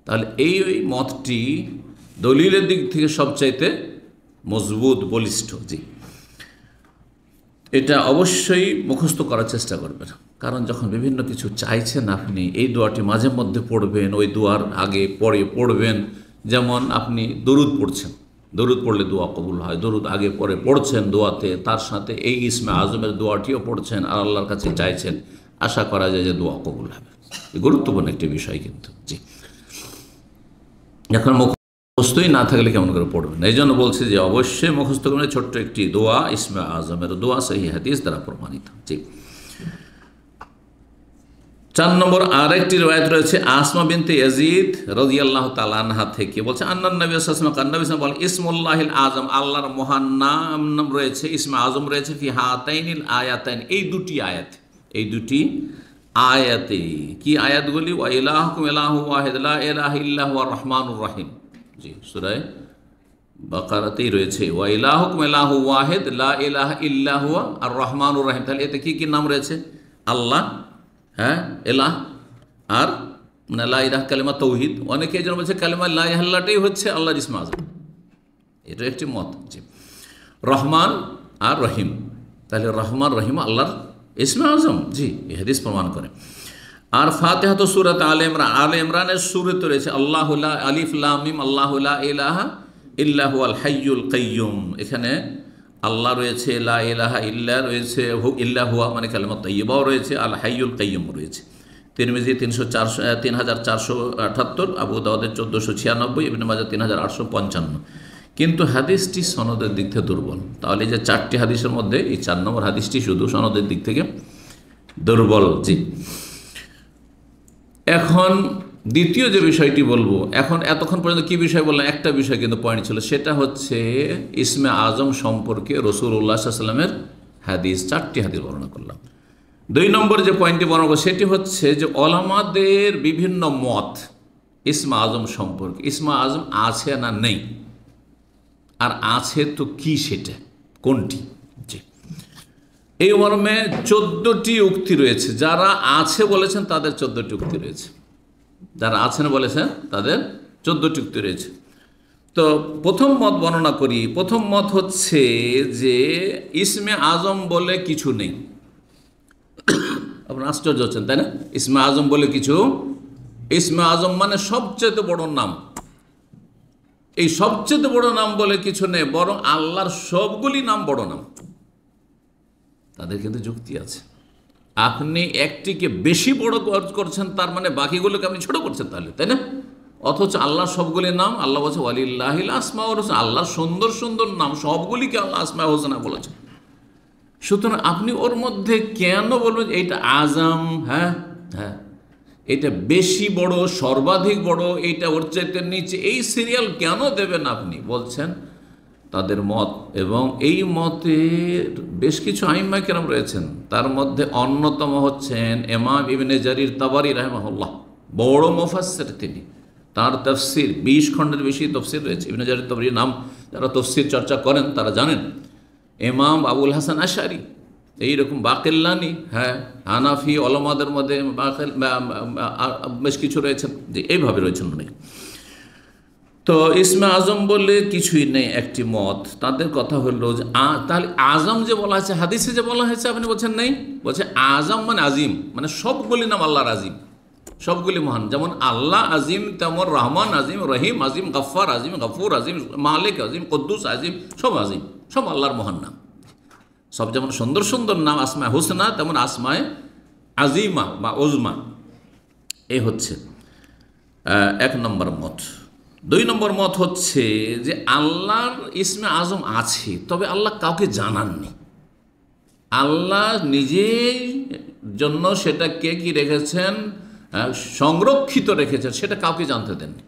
তাহলে এই মতটি দলিলের দিক থেকে সবচাইতে মজবুত, বলিষ্ঠ। জি, এটা অবশ্যই মুখস্থ করার চেষ্টা করবেন। কারণ যখন বিভিন্ন কিছু চাইছেন আপনি, এই দোয়াটি মাঝে মধ্যে পড়বেন, ওই দোয়ার আগে পরে পড়বেন। যেমন আপনি দরুদ পড়ছেন, দরুদ পড়লে দোয়া কবুল হয়, দরুদ আগে পরে পড়ছেন দোয়াতে, তার সাথে এই ইসমে আজমের দোয়াটিও পড়ছেন আর আল্লাহর কাছে চাইছেন, আশা করা যায় যে দোয়া কবুল হবে। গুরুত্বপূর্ণ একটি বিষয় কিন্তু। জি, এখন মুখস্থই না থাকলে কেমন করে পড়বেন? এই জন্য বলছি যে অবশ্যই মুখস্থ করবেন। ছোট্ট একটি দোয়া, ইসমে আজমের দোয়া, সহিহ হাদিস দ্বারা প্রমাণিত। জি, 4 নম্বর আরেকটি riwayat রয়েছে আসমা বিনতে ইয়াজিদ রাদিয়াল্লাহু তাআলা আনহা থেকে, বলছে আন্নান নবী সাল্লাল্লাহু আলাইহি ওয়াসাল্লাম, নবী সাল্লাল্লাহু আলাইহি ওয়াসাল্লাম বলেন, ইসমুল্লাহিল আযম, আল্লাহর মহান নাম রয়েছে, ইসমে আজম রয়েছে, ফি হাতাইনিল আয়াতাইন, এই দুটি আয়াত, এই দুটি আয়াতে। কি আয়াতগুলি? ওয়া ইলাহুকুম ইলাহু ওয়াহিদ লা ইলাহা ইল্লা হুয়ার রহমানুর রহিম। জি, সূরা বাকারাতেই রয়েছে ওয়া ইলাহুকুম ইলাহু ওয়াহিদ লা ইলাহা ইল্লা হুয়া আর রহমানুর রহিম। তাহলে এতে কি কি নাম রয়েছে? আল্লাহ, হ্যাঁ, এলাহ, আর মানে লা ইলাহা কালিমা তৌহিদ। অনেকে এই জন্য বলছে কালিমা লা ইলাহাটাই হচ্ছে আল্লাহর ইসমে আজম, এটা একটি মত। জি, রহমান আর রহিম, তাহলে রহমান রহিম আল্লাহর ইসমে আজম। জি, এই হাদিস প্রমাণ করে। আর ফাতিহা তো সূরাত আলে ইমরান, আলে ইমরানের সূরাতে রয়েছে আল্লাহু লা, আলিফ লাম মিম, আল্লাহু লা ইলাহা ইল্লা হুয়াল হাইয়ুল কাইয়্যুম। এখানে আল্লাহ রয়েছে, লা ইলাহা ইল্লা রয়েছে, ইল্লা হুয়া মানে কালিমা তাইয়্যিবাও রয়েছে, আল হাইয়ুল কাইয়্যুম রয়েছে। তিরমিজি 3478, আবু দাউদের 1496, ইবনে মাজাহ 3855। কিন্তু হাদিসটি সনদের দিক থেকে দুর্বল। তাহলে যে 4টি হাদিসের মধ্যে এই 4 নম্বর হাদিসটি শুধু সনদের দিক থেকে দুর্বল। জি, এখন দ্বিতীয় যে বিষয়টি বলবো, এখন এতক্ষণ পর্যন্ত কি বিষয় বললাম? একটা বিষয় কিন্তু পয়েন্ট ছিল, সেটা হচ্ছে ইসমে আজম সম্পর্কে রাসূলুল্লাহ সাল্লাল্লাহু আলাইহি ওয়াসাল্লামের হাদিস, 4টি হাদিস বর্ণনা করলাম। 2 নম্বর যে পয়েন্টটি বর্ণনা করব সেটি হচ্ছে যে ওলামাদের বিভিন্ন মত ইসমে আজম সম্পর্কে। ইসমে আজম আছে না নেই, আর আছে তো কি, সেটা কোনটি? জি, এই মর্মে 14টি উক্তি রয়েছে। যারা আছে বলেছেন তাদের 14টি উক্তি রয়েছে, যারা আছেন বলেছেন তাদের 14টি উক্তি রয়েছে। তো প্রথম মত বর্ণনা করি। প্রথম মত হচ্ছে যে ইসমে আজম বলে কিছু নেই। আপনার আশ্চর্য হচ্ছেন, তাই না? ইসমে আজম বলে কিছু, ইসমে আজম মানে সবচেয়ে বড় নাম। এই সবচেয়ে বড় নাম বলে কিছু নেই, বরং আল্লাহর সবগুলি নাম বড় নাম। তাদের কিন্তু যুক্তি আছে। আপনি একটিকে বেশি বড় করছেন, তার মানে বাকিগুলোকে আপনি ছোট করছেন, তাহলে তাই না? অথচ আল্লাহর সবগুলি নাম, আল্লাহ বলছে ওয়ালিল্লাহিল আসমাউল হুসনা, আল্লাহর সুন্দর সুন্দর নাম সবগুলিকে আল্লাহ আসমাউল হুসনা বলেছে। সুতরাং আপনি ওর মধ্যে কেন বলবেন এইটা আজম? হ্যাঁ হ্যাঁ, এটা বেশি বড়, সর্বাধিক বড়, এইটা ওর চাইতে নিচে, এই সিরিয়াল কেন দেবেন আপনি? বলছেন তাদের মত। এবং এই মতে বেশ কিছু আইম্মায়ে কেরাম রয়েছেন, তার মধ্যে অন্যতম হচ্ছেন ইমাম ইবনে জারির তাবারি রাহিমাহুল্লাহ। বড় মুফাসসির তিনি, তার তাফসির 20 খণ্ডের বেশি তাফসির রয়েছে। ইবনে জারির তাবারির নাম যারা তাফসির চর্চা করেন তারা জানেন। ইমাম আবুল হাসান আশআরি, এইরকম বাকিল্লানি, হ্যাঁ, হানাফি ওলামাদের মধ্যে বেশ কিছু রয়েছেন যে এইভাবে রয়েছেন অনেক। তো ইসমে আজম বলে কিছুই নেই একটি মত। তাদের কথা হলো যে তাহলে আজম যে বলা হয়েছে, হাদিসে যে বলা হয়েছে, আপনি বলছেন নেই। বলছে আজম মানে আজিম, মানে সবগুলি নাম আল্লাহর আজিম, সবগুলি মহান। যেমন আল্লাহ আজিম, তেমন রহমান আজিম, রহিম আজিম, গফ্ফার আজিম, গফুর আজিম, মালিক আজিম, কুদ্দুস আজিম, সব আজিম, সব আল্লাহর মহান নাম। সব যেমন সুন্দর সুন্দর নাম আসমায়ে হুসনা, তেমন আসমায়ে আজিমা বা উজমা। এই হচ্ছে এক নম্বর মত। 2 নম্বর মত হচ্ছে যে আল্লাহর ইসমে আজম আছে, তবে আল্লাহ কাউকে জানাননি। আল্লাহ নিজের জন্য সেটাকে কি রেখেছেন, সংরক্ষিত রেখেছেন, সেটা কাউকে জানতে দেননি।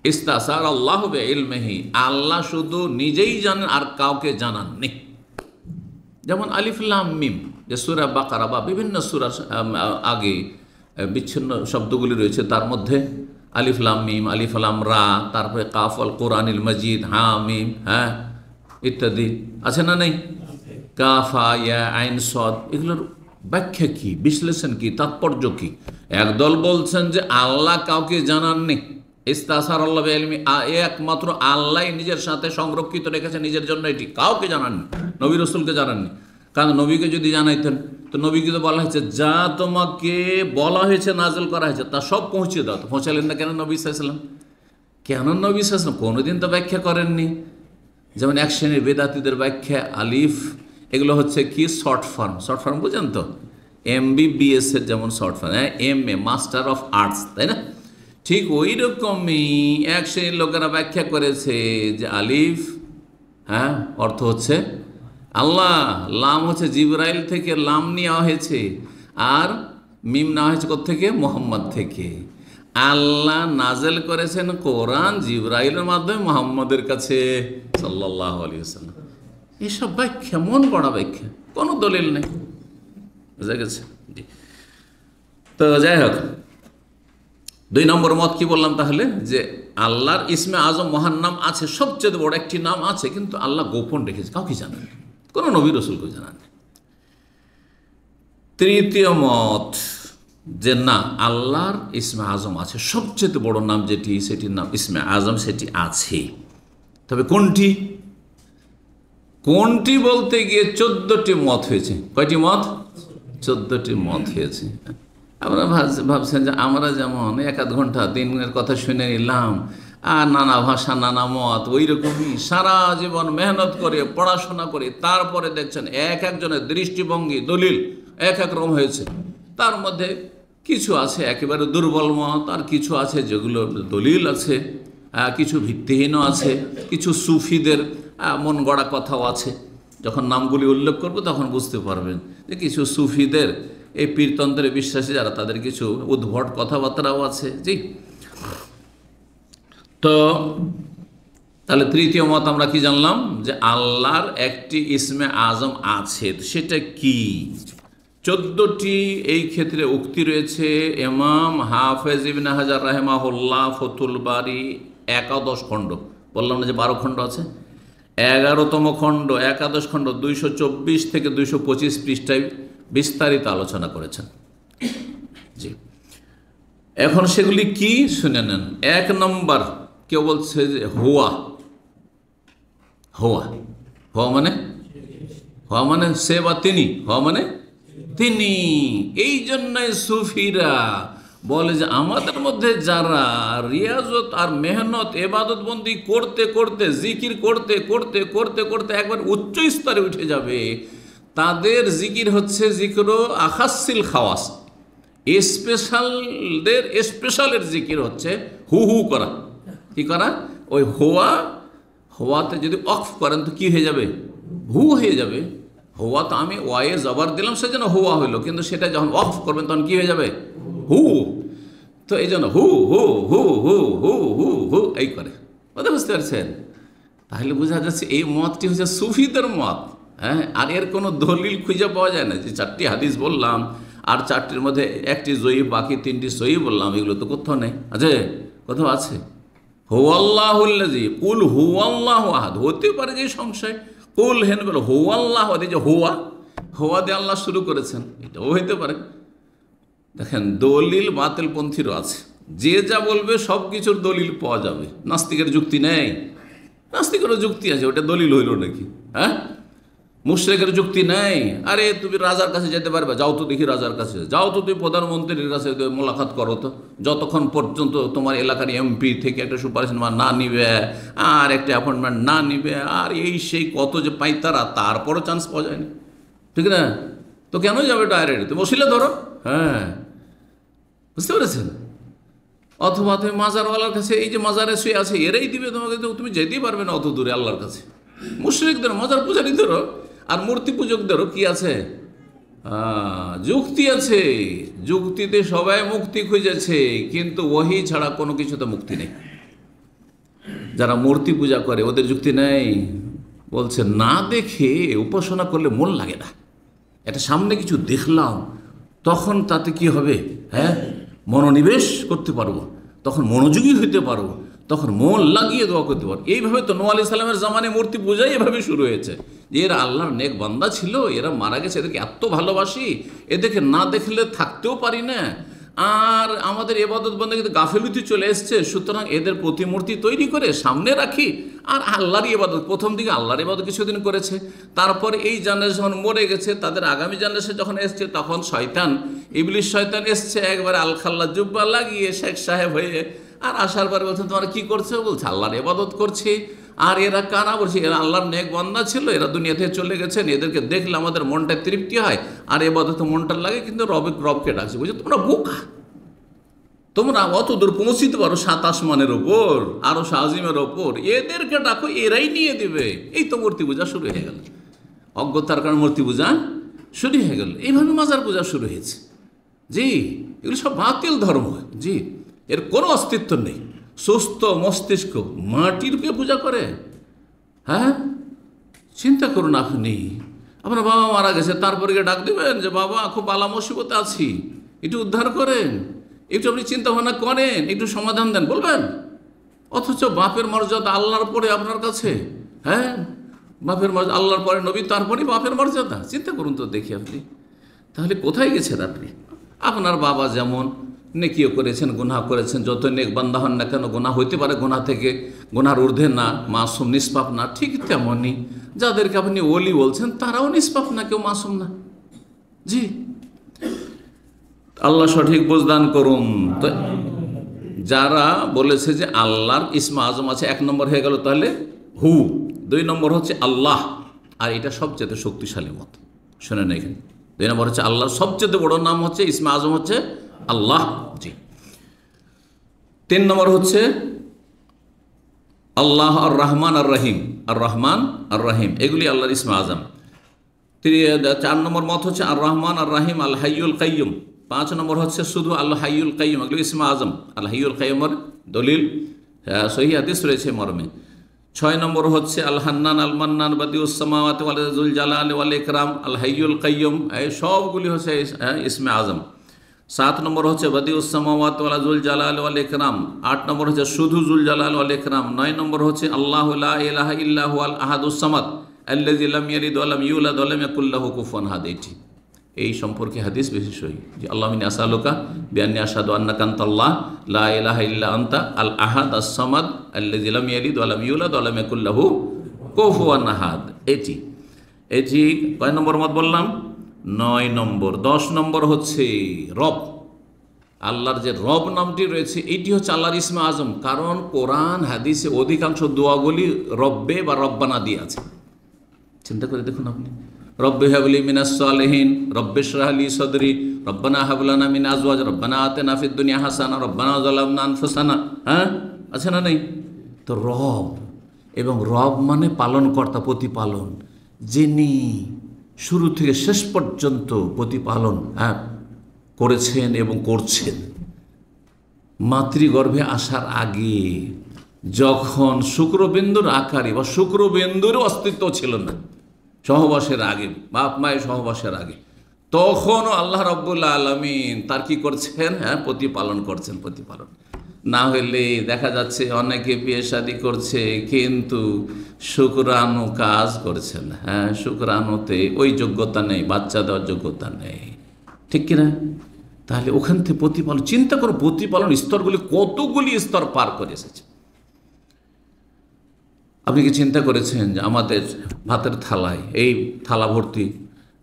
ইস্তাসার আল্লাহ বিইলমিহি, আল্লাহ শুধু নিজেই জানেন আর কাউকে জানাননি। যেমন আলিফ লাম মিম, যে সূরা বাকারা বা বিভিন্ন সূরার আগে বিচ্ছিন্ন শব্দগুলি রয়েছে, তার মধ্যে আলিফ লাম মিম, আলিফ লাম রা, তারপরে কাফ আল কোরআনিল মজিদ, হা মিম, হ্যাঁ ইত্যাদি আছে না নেই? কাফা ইয়া আইন সদ, এগুলোর ব্যাখ্যা কি, বিশ্লেষণ কি, তাৎপর্য কি? একদল বলছেন যে আল্লাহ কাউকে জানাননি, ইস্তাসার আল্লাহ বিইলমি, একমাত্র আল্লাহ নিজের সাথে সংরক্ষিত রেখেছে নিজের জন্য, এটি কাউকে জানাননি, নবী রাসূলকে জানাননি। কারণ নবীকে যদি জানাইতেন তো নবীকে তো বলা হয়েছে যা তোমাকে বলা হয়েছে, নাজিল করা হয়েছে, তা সব পৌঁছে দাও। তো পৌঁছালেন না কেন নবী সাল্লাল্লাহু আলাইহি ওয়াসাল্লাম? কেন নবী সাল্লাল্লাহু আলাইহি ওয়াসাল্লাম কোনোদিন তো ব্যাখ্যা করেননি? যেমন এক শ্রেণীর বেদাতীদের ব্যাখ্যা, আলিফ এগুলো হচ্ছে কি শর্ট ফর্ম, শর্ট ফর্ম বুঝেন তো, MBBS এর যেমন শর্ট ফর্ম, হ্যাঁ, MA মাস্টার অফ আর্টস, তাই না? ঠিক ওই রকমই এক শ্রেণীর লোকেরা ব্যাখ্যা করেছে যে আলিফ, হ্যাঁ, অর্থ হচ্ছে আল্লাহ, লাম হচ্ছে জিবরাইল থেকে লাম নেওয়া হয়েছে, আর মিম নেওয়া হয়েছে কোত্থেকে? মোহাম্মদ থেকে। আল্লাহ নাজেল করেছেন কোরআন জিবরাইলের মাধ্যমে মোহাম্মদের কাছে সাল্লাল্লাহু আলাইহি ওয়াসাল্লাম। এইসব ব্যাখ্যা মন গড়া ব্যাখ্যা, কোনো দলিল নেই। বুঝা গেছে? তো যাই হোক, 2 নম্বর মত কি বললাম তাহলে? যে আল্লাহর ইসমে আজম মহান নাম আছে, সবচেয়ে বড় একটি নাম আছে, কিন্তু আল্লাহ গোপন রেখেছে, কাউকে জানেন, কোনো নবী রাসূলকে জানান। 3য় মত যে না, আল্লাহর ইসমে আজম আছে, সবচেয়ে বড় নাম যেটি, সেটির নাম ইসমে আজম, সেটি আছে। তবে কোনটি? কোনটি বলতে গিয়ে 14টি মত হয়েছে। কয়টি মত? 14টি মত হয়েছে। আমরা ভাবছেন যে আমরা যেমন 1-1 ঘন্টা দিনের কথা শুনে নিলাম, আর নানা ভাষা নানা মত, ওই রকমই সারা জীবন মেহনত করে পড়াশোনা করে তারপরে দেখছেন এক একজনের দৃষ্টিভঙ্গি, দলিল এক এক রকম হয়েছে। তার মধ্যে কিছু আছে একেবারে দুর্বল মত, আর কিছু আছে যেগুলো দলিল আছে, কিছু ভিত্তিহীনও আছে, কিছু সুফিদের মন গড়া কথাও আছে। যখন নামগুলি উল্লেখ করব তখন বুঝতে পারবেন যে কিছু সুফিদের, এই পীরতন্ত্রে বিশ্বাসী যারা, তাদের কিছু উদ্ভট কথাবার্তাও আছে। জি, তো তাহলে 3য় মত আমরা কি জানলাম? যে আল্লাহর একটি ইসমে আজম আছে, সেটা কি? 14টি এই ক্ষেত্রে উক্তি রয়েছে। ইমাম হাফেজ ইবনে হাজার রাহিমাহুল্লাহ ফতুল বারি 11 খণ্ড, বললাম না যে 12 খণ্ড আছে, 11তম খণ্ড 11 খণ্ড 224 থেকে 225 পৃষ্ঠায় বিস্তারিত আলোচনা করেছেন। জি, এখন সেগুলি কি শুনে নেন। 1 নম্বর, কেউ বলছে যে হুয়া, হওয়া। হওয়া মানে, হওয়া মানে সে বা তিনি, হওয়া মানে তিনি। এই জন্যই সুফিরা বলে যে আমাদের মধ্যে যারা রিয়াজত আর মেহনত এবাদত বন্দি করতে করতে, জিকির করতে করতে করতে করতে একবার উচ্চ স্তরে উঠে যাবে, তাদের জিকির হচ্ছে জিকির আখাসিল খাওয়াস, স্পেশালদের স্পেশালের জিকির হচ্ছে হু হু করা। কি করা? ওই হওয়াতে যদি অফ করেন তো কি হয়ে যাবে? হু হয়ে যাবে। হওয়া তো আমি ওয়ায়ে জবর দিলাম সেজন্য হুয়া হইলো, কিন্তু সেটা যখন অফ করবেন তখন কি হয়ে যাবে? হু। তো এই জন্য হু হু হু হু হু হু হু এই করে, কথা বুঝতে পারছেন? তাহলে বোঝা যাচ্ছে এই মতটি হচ্ছে সুফিদের মত। হ্যাঁ, আর এর কোনো দলিল খুঁজে পাওয়া যায় না। যে 4টি হাদিস বললাম আর 4টির মধ্যে একটি জয়ী, বাকি 3টি সহি বললাম, এগুলো তো কোথাও নেই। আছে? কোথাও আছে? হুয়াল্লাহুল্লাযী, কুল হুয়াল্লাহু আহাদ। হতে পারে যে সংশয়, কুল হেন বলো হুয়াল্লাহু আহাদ, যে হুয়া দিয়ে আল্লাহ শুরু করেছেন, এটাও হইতে পারে। দেখেন, দলিল বাতিলপন্থীরও আছে। যে যা বলবে সব কিছুর দলিল পাওয়া যাবে। নাস্তিকের যুক্তি নেই? নাস্তিকেরও যুক্তি আছে, ওটা দলিল হইল নাকি? হ্যাঁ, মুশরিকের যুক্তি নেই। আরে তুমি রাজার কাছে যেতে পারবে? যাও তো দেখি রাজার কাছে, যাও তো তুমি প্রধানমন্ত্রীর কাছে মোলাকাত করো তো, যতক্ষণ পর্যন্ত তোমার এলাকার এমপি থেকে একটা সুপারিশ না নিবে আর একটা অ্যাপয়েন্টমেন্ট না নিবে, আর এই সেই কত যে পাইতারা, তারপরও চান্স পাওয়া যায়নি, ঠিক না? তো কেন যাবে ডাইরেক্ট? তুমি ওসিলা ধরো। হ্যাঁ, বুঝতে পেরেছেন? অথবা তুমি মাজারওয়ালার কাছে, এই যে মাজারে শুয়ে আছে এরাই দিবে তোমাকে, তো তুমি যেতেই পারবে না অত দূরে আল্লাহর কাছে। মুশরিকদের, মাজার পূজারীদেরও আর মূর্তি পূজকদেরও কি আছে? যুক্তি আছে। যুক্তিতে সবাই মুক্তি খুঁজেছে, কিন্তু ওহী ছাড়া কোনো কিছুতে মুক্তি নেই। যারা মূর্তি পূজা করে ওদের যুক্তি নেই। বলছে না দেখে উপাসনা করলে মন লাগে না, এটা সামনে কিছু দেখলাম তখন তাতে কি হবে? হ্যাঁ, মনোনিবেশ করতে পারবো, তখন মনোযোগী হইতে পারবো, তখন মন লাগিয়ে দোয়া করতে পারবো। এইভাবে তো নূহ আলাইহিস সালামের জামানে মূর্তি পূজাই এভাবে শুরু হয়েছে, যে এরা আল্লাহর নেক বান্দা ছিল, এরা মারা গেছে, এদেরকে এত ভালোবাসি, এদেরকে না দেখলে থাকতেও পারি না, আর আমাদের ইবাদত বন্দেগীতে গাফিলতি চলে এসছে, সুতরাং এদের প্রতিমূর্তি তৈরি করে সামনে রাখি আর আল্লাহর ইবাদত। প্রথম দিকে আল্লাহর ইবাদত কিছুদিন করেছে, তারপরে এই জেনারেশন যখন মরে গেছে, তাদের আগামী জেনারেশন যখন এসছে, তখন শয়তান, ইবলিশ শয়তান এসছে একবারে আলখাল্লা জুব্বা লাগিয়ে শেখ সাহেব হয়ে, আর আসার পরে বলছেন তোমরা কি করছো? বলছে আল্লাহর ইবাদত করছি। আর এরা কারা? বলছে এরা আল্লাহর নেক বান্দা ছিল, এরা দুনিয়া থেকে চলে গেছেন, এদেরকে দেখলে আমাদের মনটা তৃপ্তি হয় আর ইবাদতে মনটা লাগে, কিন্তু রবকে ডাকছে। বলছে তোমরা বোকা, তোমরা অত দূর পৌঁছিতে পারো 7 আসমানের ওপর, আরো আজিমের ওপর, এদেরকে ডাকো, এরাই নিয়ে দিবে। এই তো মূর্তি পূজা শুরু হয়ে গেল, অজ্ঞতার কারণে মূর্তি পূজা শুরু হয়ে গেল। এইভাবে মাজার পূজা শুরু হয়েছে। জি, এগুলো সব বাতিল ধর্ম। জি, এর কোনো অস্তিত্ব নেই। সুস্থ মস্তিষ্ক মাটিরকে পূজা করে? হ্যাঁ, চিন্তা করুন আপনি, আপনার বাবা মারা গেছে, তারপরে গিয়ে ডাক দেবেন যে বাবা খুব আলা মুসিবতে আছি, একটু উদ্ধার করেন, একটু আপনি চিন্তা ভাবনা করেন, একটু সমাধান দেন, বলবেন? অথচ বাপের মর্যাদা আল্লাহর পরে আপনার কাছে। হ্যাঁ, বাপের মর্যাদা আল্লাহর পরে নবী, তারপরে বাপের মর্যাদা। চিন্তা করুন তো দেখি আপনি, তাহলে কোথায় গেছেন আপনি? আপনার বাবা যেমন নেকিও করেছেন, গুনাহ করেছেন, যত নেক বান্দা হন না কেন গুনাহ হইতে পারে, গুনাহ থেকে, গুনাহর ঊর্ধ্বে না, মাসুম নিষ্পাপ না। ঠিক তেমনই যাদেরকে আপনি ওলি বলছেন তারাও নিষ্পাপ না, কেউ মাসুম না। জি, আল্লাহ সঠিক বুঝদান করুন। তো যারা বলেছে যে আল্লাহর ইসমে আজম আছে, 1 নম্বর হয়ে গেল তাহলে হু, 2 নম্বর হচ্ছে আল্লাহ, আর এটা সবচেয়ে শক্তিশালী মত। শোনেন এখানে, 2 নম্বর হচ্ছে আল্লাহর সবচেয়ে বড় নাম হচ্ছে ইসমে আজম হচ্ছে আল্লাহ। জি, 3 নম্বর হচ্ছে আল্লাহ আর রহমান আর রহিম, আর রহমান আর রহিম, এগুলি আল্লাহর ইসমে আজম। 4 নম্বর মত হচ্ছে আর রহমান আর রহিম আল হাইয়ুল কাইয়ুম। 5 নম্বর হচ্ছে শুধু আল হাইয়ুল কাইয়ুম, এগুলো ইসমে আজম। আল হাইয়ুল কাইয়ুমের দলিল সহিহ হাদিস রয়েছে মর্মে। 6 নম্বর হচ্ছে আল হান্নান আল মান্নান বাদিউস সামাওয়াতি ওয়াল যুল জালালি ওয়াল ইকরাম আল হাইয়ুল কাইয়ুম, এই সবগুলি হচ্ছে ইসমে আজম। 7 নম্বর হচ্ছে বাদিউস সামাওয়াতি ওয়াল যুল জালালি ওয়াল ইকরাম। 8 নম্বর হচ্ছে শুধু যুল জালাল ওয়াল ইকরাম। 9 নম্বর হচ্ছে আল্লাহু লা ইলাহা ইল্লা হুয়াল আহাদুস সামাদ আল্লাযী লাম ইয়ালিদ ওয়া লাম ইউলাদ ওয়া লাম ইয়াকুল লাহু কুফুয়ান আহাদ। এই সম্পর্কে হাদিস বেশি সহি, যে আল্লাহ ইন্নী আসআলুকা বিআন্নী আশহাদু আন্নাকা আনতাল্লাহ লা ইলাহা ইল্লা আনতা আল আহাদ আস সামাদ আল্লাযী লাম ইয়ালিদ ওয়া লাম ইউলাদ ওয়া লাম ইয়াকুল লাহু কুফুয়ান আহাদ। এটি এটি কয় নম্বর মত বললাম? 9 নম্বর। 10 নম্বর হচ্ছে রব। আল্লাহর যে রব নামটি রয়েছে এটি হচ্ছে আল্লাহর ইসমে আজম, কারণ কোরআন হাদিসে অধিকাংশ দোয়াগুলি রব্বে বা রব্বানা দিয়ে আছে। চিন্তা করে দেখুন আপনি, রব্বে হাবলি মিনাস সালিহিন, রব্বে ইশরাহ লি সদরি, রব্বানা হাব লানা মিন আজওয়াজ, রব্বানা আতিনা ফিদ দুনিয়া হাসানা, রব্বানা যালামনা আনফুসানা। হ্যাঁ, আছে না নেই? তো রব, এবং রব মানে পালনকর্তা, প্রতিপালন, যিনি শুরু থেকে শেষ পর্যন্ত প্রতিপালন করেছেন এবং করছেন। মাতৃগর্ভে আসার আগে যখন শুক্রবিন্দুর আকারে বা শুক্রবিন্দুর অস্তিত্ব ছিল না, সহবাসের আগে, বাপ মায়ের সহবাসের আগে, তখনও আল্লাহ রাব্বুল আলামিন তার কি করছেন? প্রতিপালন করছেন। প্রতিপালন না হলে দেখা যাচ্ছে অনেকে বিয়ে শাদী করছে কিন্তু শুক্রাণু কাজ করছে না। শুক্রাণুতে ওই যোগ্যতা নেই, বাচ্চা দেওয়ার যোগ্যতা নেই, ঠিক কিনা? তাহলে ওখান থেকে প্রতিপালন, চিন্তা করো প্রতিপালন স্তরগুলি কতগুলি স্তর পার করে এসেছে। আপনি কি চিন্তা করেছেন যে আমাদের ভাতের থালায় এই থালা ভর্তি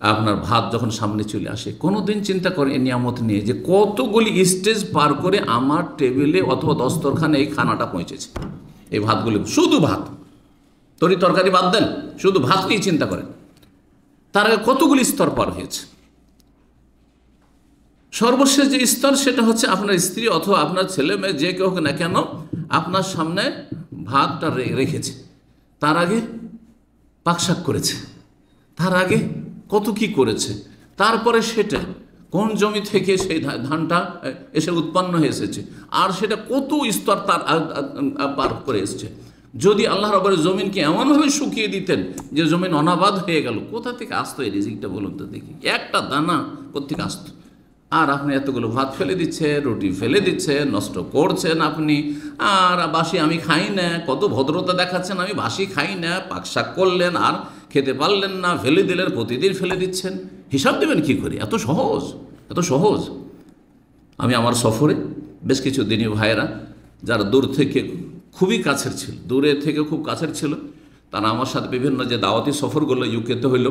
আপনার ভাত যখন সামনে চলে আসে, কোনো দিন চিন্তা করে এই নিয়ামত নিয়ে যে কতগুলি স্টেজ পার করে আমার টেবিলে অথবা দস্তরখানে এই খানাটা পৌঁছেছে? এই ভাতগুলি, শুধু ভাত, তরি তরকারি বাদ দেন, শুধু ভাত নিয়ে চিন্তা করেন, তার আগে কতগুলি স্তর পার হয়েছে। সর্বশেষ যে স্তর সেটা হচ্ছে আপনার স্ত্রী অথবা আপনার ছেলে মেয়ে যে কেউ হোক না কেন আপনার সামনে ভাতটা রেখেছে, তার আগে পাকশাক করেছে, তার আগে কত কি করেছে, তারপরে সেটা কোন জমি থেকে সেই ধানটা এসে উৎপন্ন হয়ে এসেছে, আর সেটা কত স্তর তার পার করে এসেছে। যদি আল্লাহ রাব্বুল জমিনকে এমনভাবে শুকিয়ে দিতেন যে জমিন অনাবাদ হয়ে গেল, কোথা থেকে আসতো এই রিজিকটা বলুন তো দেখি? একটা দানা কোত্থেকে আসতো? আর আপনি এতগুলো ভাত ফেলে দিচ্ছেন, রুটি ফেলে দিচ্ছেন, নষ্ট করছেন আপনি। আর বাসি আমি খাই না, কত ভদ্রতা দেখাচ্ছেন, আমি বাসি খাই না, পাকশাক করলেন আর খেতে পারলেন না, ফেলে দিলেন, প্রতিদিন ফেলে দিচ্ছেন। হিসাব দেবেন কী করে? এত সহজ, এত সহজ। আমি আমার সফরে বেশ কিছু দিনী ভাইয়েরা যারা দূর থেকে খুবই কাছের ছিল, দূরে থেকে খুব কাছের ছিল, তারা আমার সাথে বিভিন্ন যে দাওয়াতি সফরগুলো ইউকেতে হইল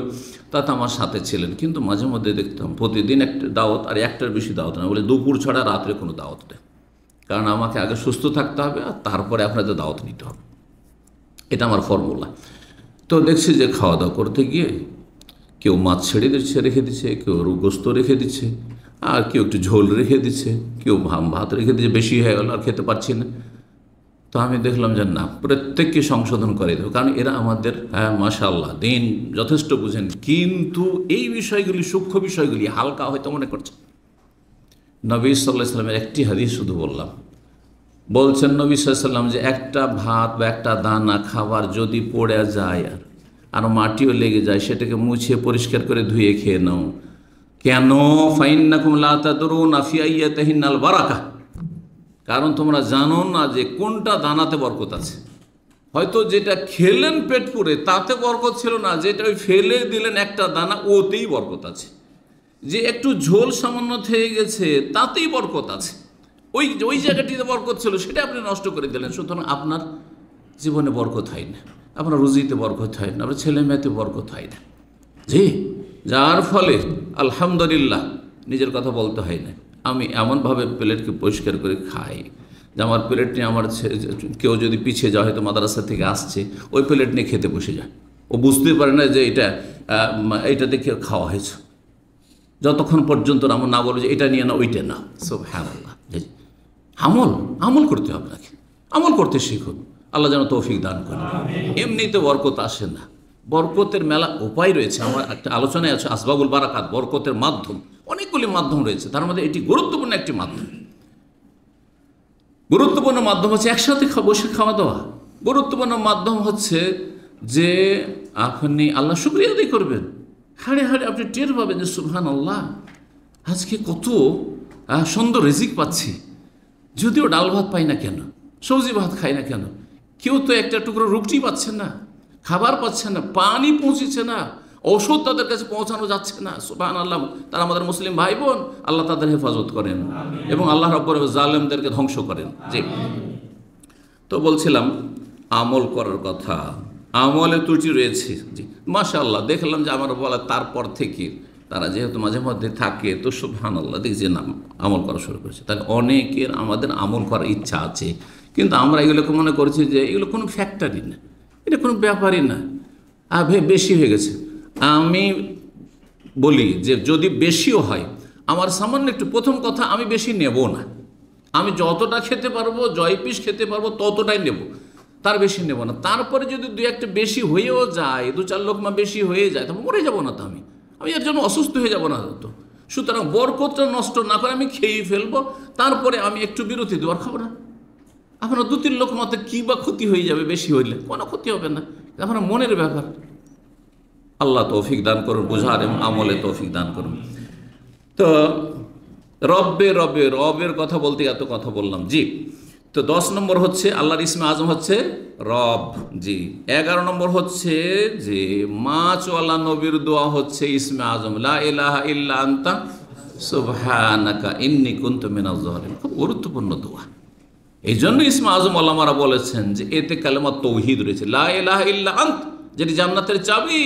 তাতে আমার সাথে ছিলেন। কিন্তু মাঝে মধ্যে দেখতাম প্রতিদিন একটা দাওয়াত, আর একটার বেশি দাওয়াত না, বলে দুপুর ছাড়া রাত্রে কোনো দাওয়াত নেই, কারণ আমাকে আগে সুস্থ থাকতে হবে আর তারপরে আপনাদের দাওয়াত নিতে হবে। এটা আমার ফর্মুলা। তো দেখছি যে খাওয়া দাওয়া করতে গিয়ে কেউ মাছ ছেড়ে দিচ্ছে, রেখে দিচ্ছে, কেউ গোস্ত রেখে দিচ্ছে, আর কেউ একটু ঝোল রেখে দিচ্ছে, কেউ ভাত রেখে দিচ্ছে, বেশি হয়ে গেল আর খেতে পারছি না। তো আমি দেখলাম যে না, প্রত্যেককে সংশোধন করে দেবো, কারণ এরা আমাদের মাশাআল্লাহ দিন যথেষ্ট বুঝেন, কিন্তু এই বিষয়গুলি, সূক্ষ্ম বিষয়গুলি হালকা হয়তো মনে করছে। নবী সাল্লাল্লাহু আলাইহি ওয়াসাল্লামের একটি হাদিস শুধু বললাম, বলছেন নবী সাল্লাল্লাহু আলাইহি ওয়াসাল্লাম যে একটা ভাত বা একটা দানা খাবার যদি পড়ে যায় আর মাটিও লেগে যায়, সেটাকে মুছে পরিষ্কার করে ধুয়ে খেয়ে নাও। কেন? ফাইন্নাকুম লা তাদরুনা ফি আইয়াতিহিনাল বারাকা, কারণ তোমরা জানো না যে কোনটা দানাতে বরকত আছে। হয়তো যেটা খেলেন পেট পুরে তাতে বরকত ছিল না, যেটা ওই ফেলে দিলেন একটা দানা ওতেই বরকত আছে। যে একটু ঝোল সামান্য থেকে গেছে তাতেই বরকত আছে, ওই জায়গাটিতে বরকত ছিল সেটা আপনি নষ্ট করে দিলেন। সুতরাং আপনার জীবনে বরকত হয় না, আপনার রুজিতে বরকত হয় না, আপনার ছেলে মেয়েতে বরকত হয় না। জি, যার ফলে আলহামদুলিল্লাহ নিজের কথা বলতে হয় না। আমি এমনভাবে প্লেটকে পরিষ্কার করে খাই যে আমার প্লেট নিয়ে আমার কেউ যদি পিছিয়ে যায়, হয়তো মাদ্রাসা থেকে আসছে, ওই প্লেট নিয়ে খেতে বসে যায়, ও বুঝতে পারে না যে এইটাতে খাওয়া হয়েছে, যতক্ষণ পর্যন্ত আমার না বলে যে এটা নিয়ে না ওইটা না। সুবহানাল্লাহ। আমল করতে হবে, আপনাকে আমল করতে শিখুন। আল্লাহ যেন তৌফিক দান করেন। এমনিতে বরকত আসে না, বরকতের মেলা উপায় রয়েছে। আমার একটা আলোচনায় আছে আসবাবুল বারাকাত, বরকতের মাধ্যম, অনেকগুলি মাধ্যম রয়েছে, তার মধ্যে এটি গুরুত্বপূর্ণ একটি মাধ্যম। গুরুত্বপূর্ণ মাধ্যম হচ্ছে একসাথে বসে খাওয়া দাওয়া। গুরুত্বপূর্ণ মাধ্যম হচ্ছে যে আপনি আল্লাহ শুকরিয়া আদায় করবেন, হাড়ে হাড়ে আপনি টের পাবেন যে সুবহানাল্লাহ, আজকে কত সুন্দর রিজিক পাচ্ছি। যদিও ডাল ভাত পাই না কেন, সবজি ভাত খাই না কেন, কেউ তো একটা টুকরো রুটি পাচ্ছে না, খাবার পাচ্ছে না, পানি পৌঁছেছে না, ঔষধ তাদের কাছে পৌঁছানো যাচ্ছে না। সুবহানাল্লাহ, তারা আমাদের মুসলিম ভাই বোন, আল্লাহ তাদের হেফাজত করেন এবং আল্লাহ রাব্বুল জালেমদেরকে ধ্বংস করেন। জি, তো বলছিলাম আমল করার কথা। আমলে ত্রুটি রয়েছে। জি, মাশাআল্লাহ, দেখলাম যে আমার বলা তারপর থেকে তারা যেহেতু মাঝে মধ্যে থাকে, তো সুবহানাল্লাহ দেখছি না আমল করা শুরু করেছে। তাহলে অনেকের আমাদের আমল করার ইচ্ছা আছে, কিন্তু আমরা এগুলোকে মনে করছি যে এগুলো কোনো ফ্যাক্টরি না, এটা কোনো ব্যাপারই না, বেশি হয়ে গেছে। আমি বলি যে যদি বেশিও হয়, আমার সামান্য একটু, প্রথম কথা আমি বেশি নেব না, আমি যতটা খেতে পারবো, জয় পিস খেতে পারবো ততটাই নেব, তার বেশি নেব না। তারপরে যদি দুই একটা বেশি হয়েও যায়, 2-4 লোকমা বেশি হয়ে যায়, তখন মরে যাবো না তো, আমি এর জন্য অসুস্থ হয়ে যাব না তো। সুতরাং বরকতটা নষ্ট না করে আমি খেয়েই ফেলবো, তারপরে আমি একটু বিরতি দেবো, আর খাবো না। আপনার 2-3 লোক মতে কী বা ক্ষতি হয়ে যাবে, বেশি হইলে কোনো ক্ষতি হবে না, আপনার মনের ব্যাপার। আল্লাহ তৌফিক দান করুন, বুঝার এবং আমলে তৌফিক দান করুন। তো রবের কথা বলতে এত কথা বললাম। জি, তো 10 নম্বর হচ্ছে আল্লাহর ইসমে আজম হচ্ছে রব। জি, 11 নম্বর হচ্ছে যে মাছওয়ালা নবীর দোয়া হচ্ছে ইসমে আজম, লা ইলাহা ইল্লা আনতা সুবহানাকা ইন্নী কুনতু মিনাজ জালিমিন। খুব গুরুত্বপূর্ণ দোয়া, এই জন্য ইসমে আজম আল্লামারা বলেছেন যে এতে কালেমা তৌহিদ রয়েছে, লা ইলাহা ইল্লা আন্ত, যেটি জান্নাতের চাবি।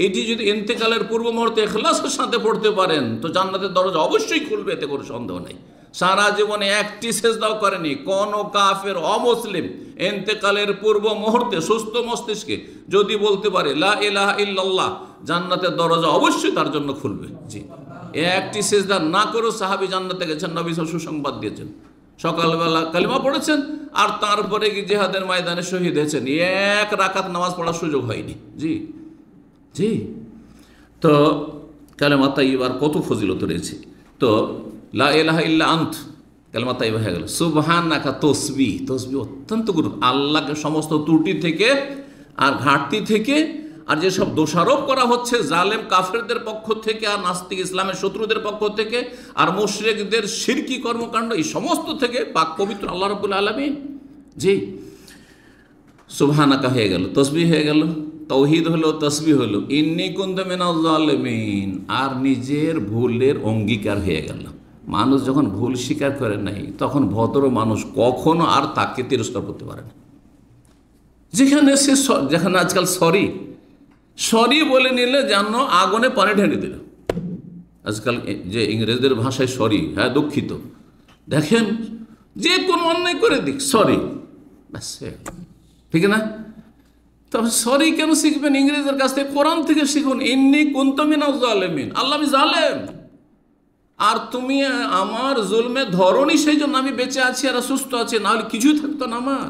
এটি যদি ইন্তেকালের পূর্ব মুহূর্তে ইখলাসের সাথে পড়তে পারেন তো জান্নাতের দরজা অবশ্যই খুলবে, এতে কোনো সন্দেহ নেই। সারা জীবনে একটি সেজদাও করেনি কোন কাফের অমুসলিম, ইন্তেকালের পূর্ব মুহূর্তে সুস্থ মস্তিষ্কে যদি বলতে পারে লা ইলাহা ইল্লাল্লাহ, জান্নাতের দরজা অবশ্যই তার জন্য খুলবে। জি, একটি সেজদা না করেও সাহাবী জান্নাতে গেছেন, নবী সাল্লাল্লাহু আলাইহি সুসংবাদ দিয়েছেন। সকালবেলা কালিমা পড়েছেন আর তারপরে কি জিহাদের ময়দানে শহীদ হয়েছেন, এক রাকাত নামাজ পড়ার সুযোগ হয়নি। জি জি, তো কালেমা তাইয়্যিবার কত ফজিলত রয়েছে। তো লা ইলাহা ইল্লা আন্ত কালেমা তাইয়্যিবা হয়ে গেল। সুবহানাকা তসবিহ অত্যন্ত গুরুত্ব, আল্লাহকে সমস্ত ত্রুটি থেকে আর ঘাটতি থেকে আর যেসব দোষারোপ করা হচ্ছে জালেম কাফেরদের পক্ষ থেকে আর নাস্তিক ইসলামের শত্রুদের পক্ষ থেকে আর মুশরিকদের শিরকি কর্মকাণ্ড, এই সমস্ত থেকে পাক পবিত্র আল্লাহ রাব্বুল আলামিন। জি, সুবহানাকা হয়ে গেল, তসবিহ হয়ে গেল, তৌহিদ হলো, তসবিহ হলো, ইন্নী কুনতু মিনাজ জালিমিন, আর নিজের ভুলের অঙ্গীকার হয়ে গেল। মানুষ যখন ভুল স্বীকার করে নাই, তখন ভদ্র মানুষ কখনো আর তাকে তিরস্কার করতে পারে না। যেখানে আজকাল সরি বলে নিলে যেন আগুনে পানি ঢেলে দিল। আজকাল যে ইংরেজদের ভাষায় সরি, হ্যাঁ দুঃখিত, দেখেন যে কোনো অন্যায় করে দিক সরি, ব্যাস, ঠিক না? তবে সরি কেন শিখবেন ইংরেজের কাছ থেকে? কোরআন থেকে শিখুন, ইন্নী কুনতু মিনাজ জালিমিন, আল্লাহ আমি জালেম আর তুমি আমার জুলমে ধরনি, সেই জন্য আমি বেঁচে আছি আর সুস্থ আছি, নাহলে কিছুই থাকতো না আমার।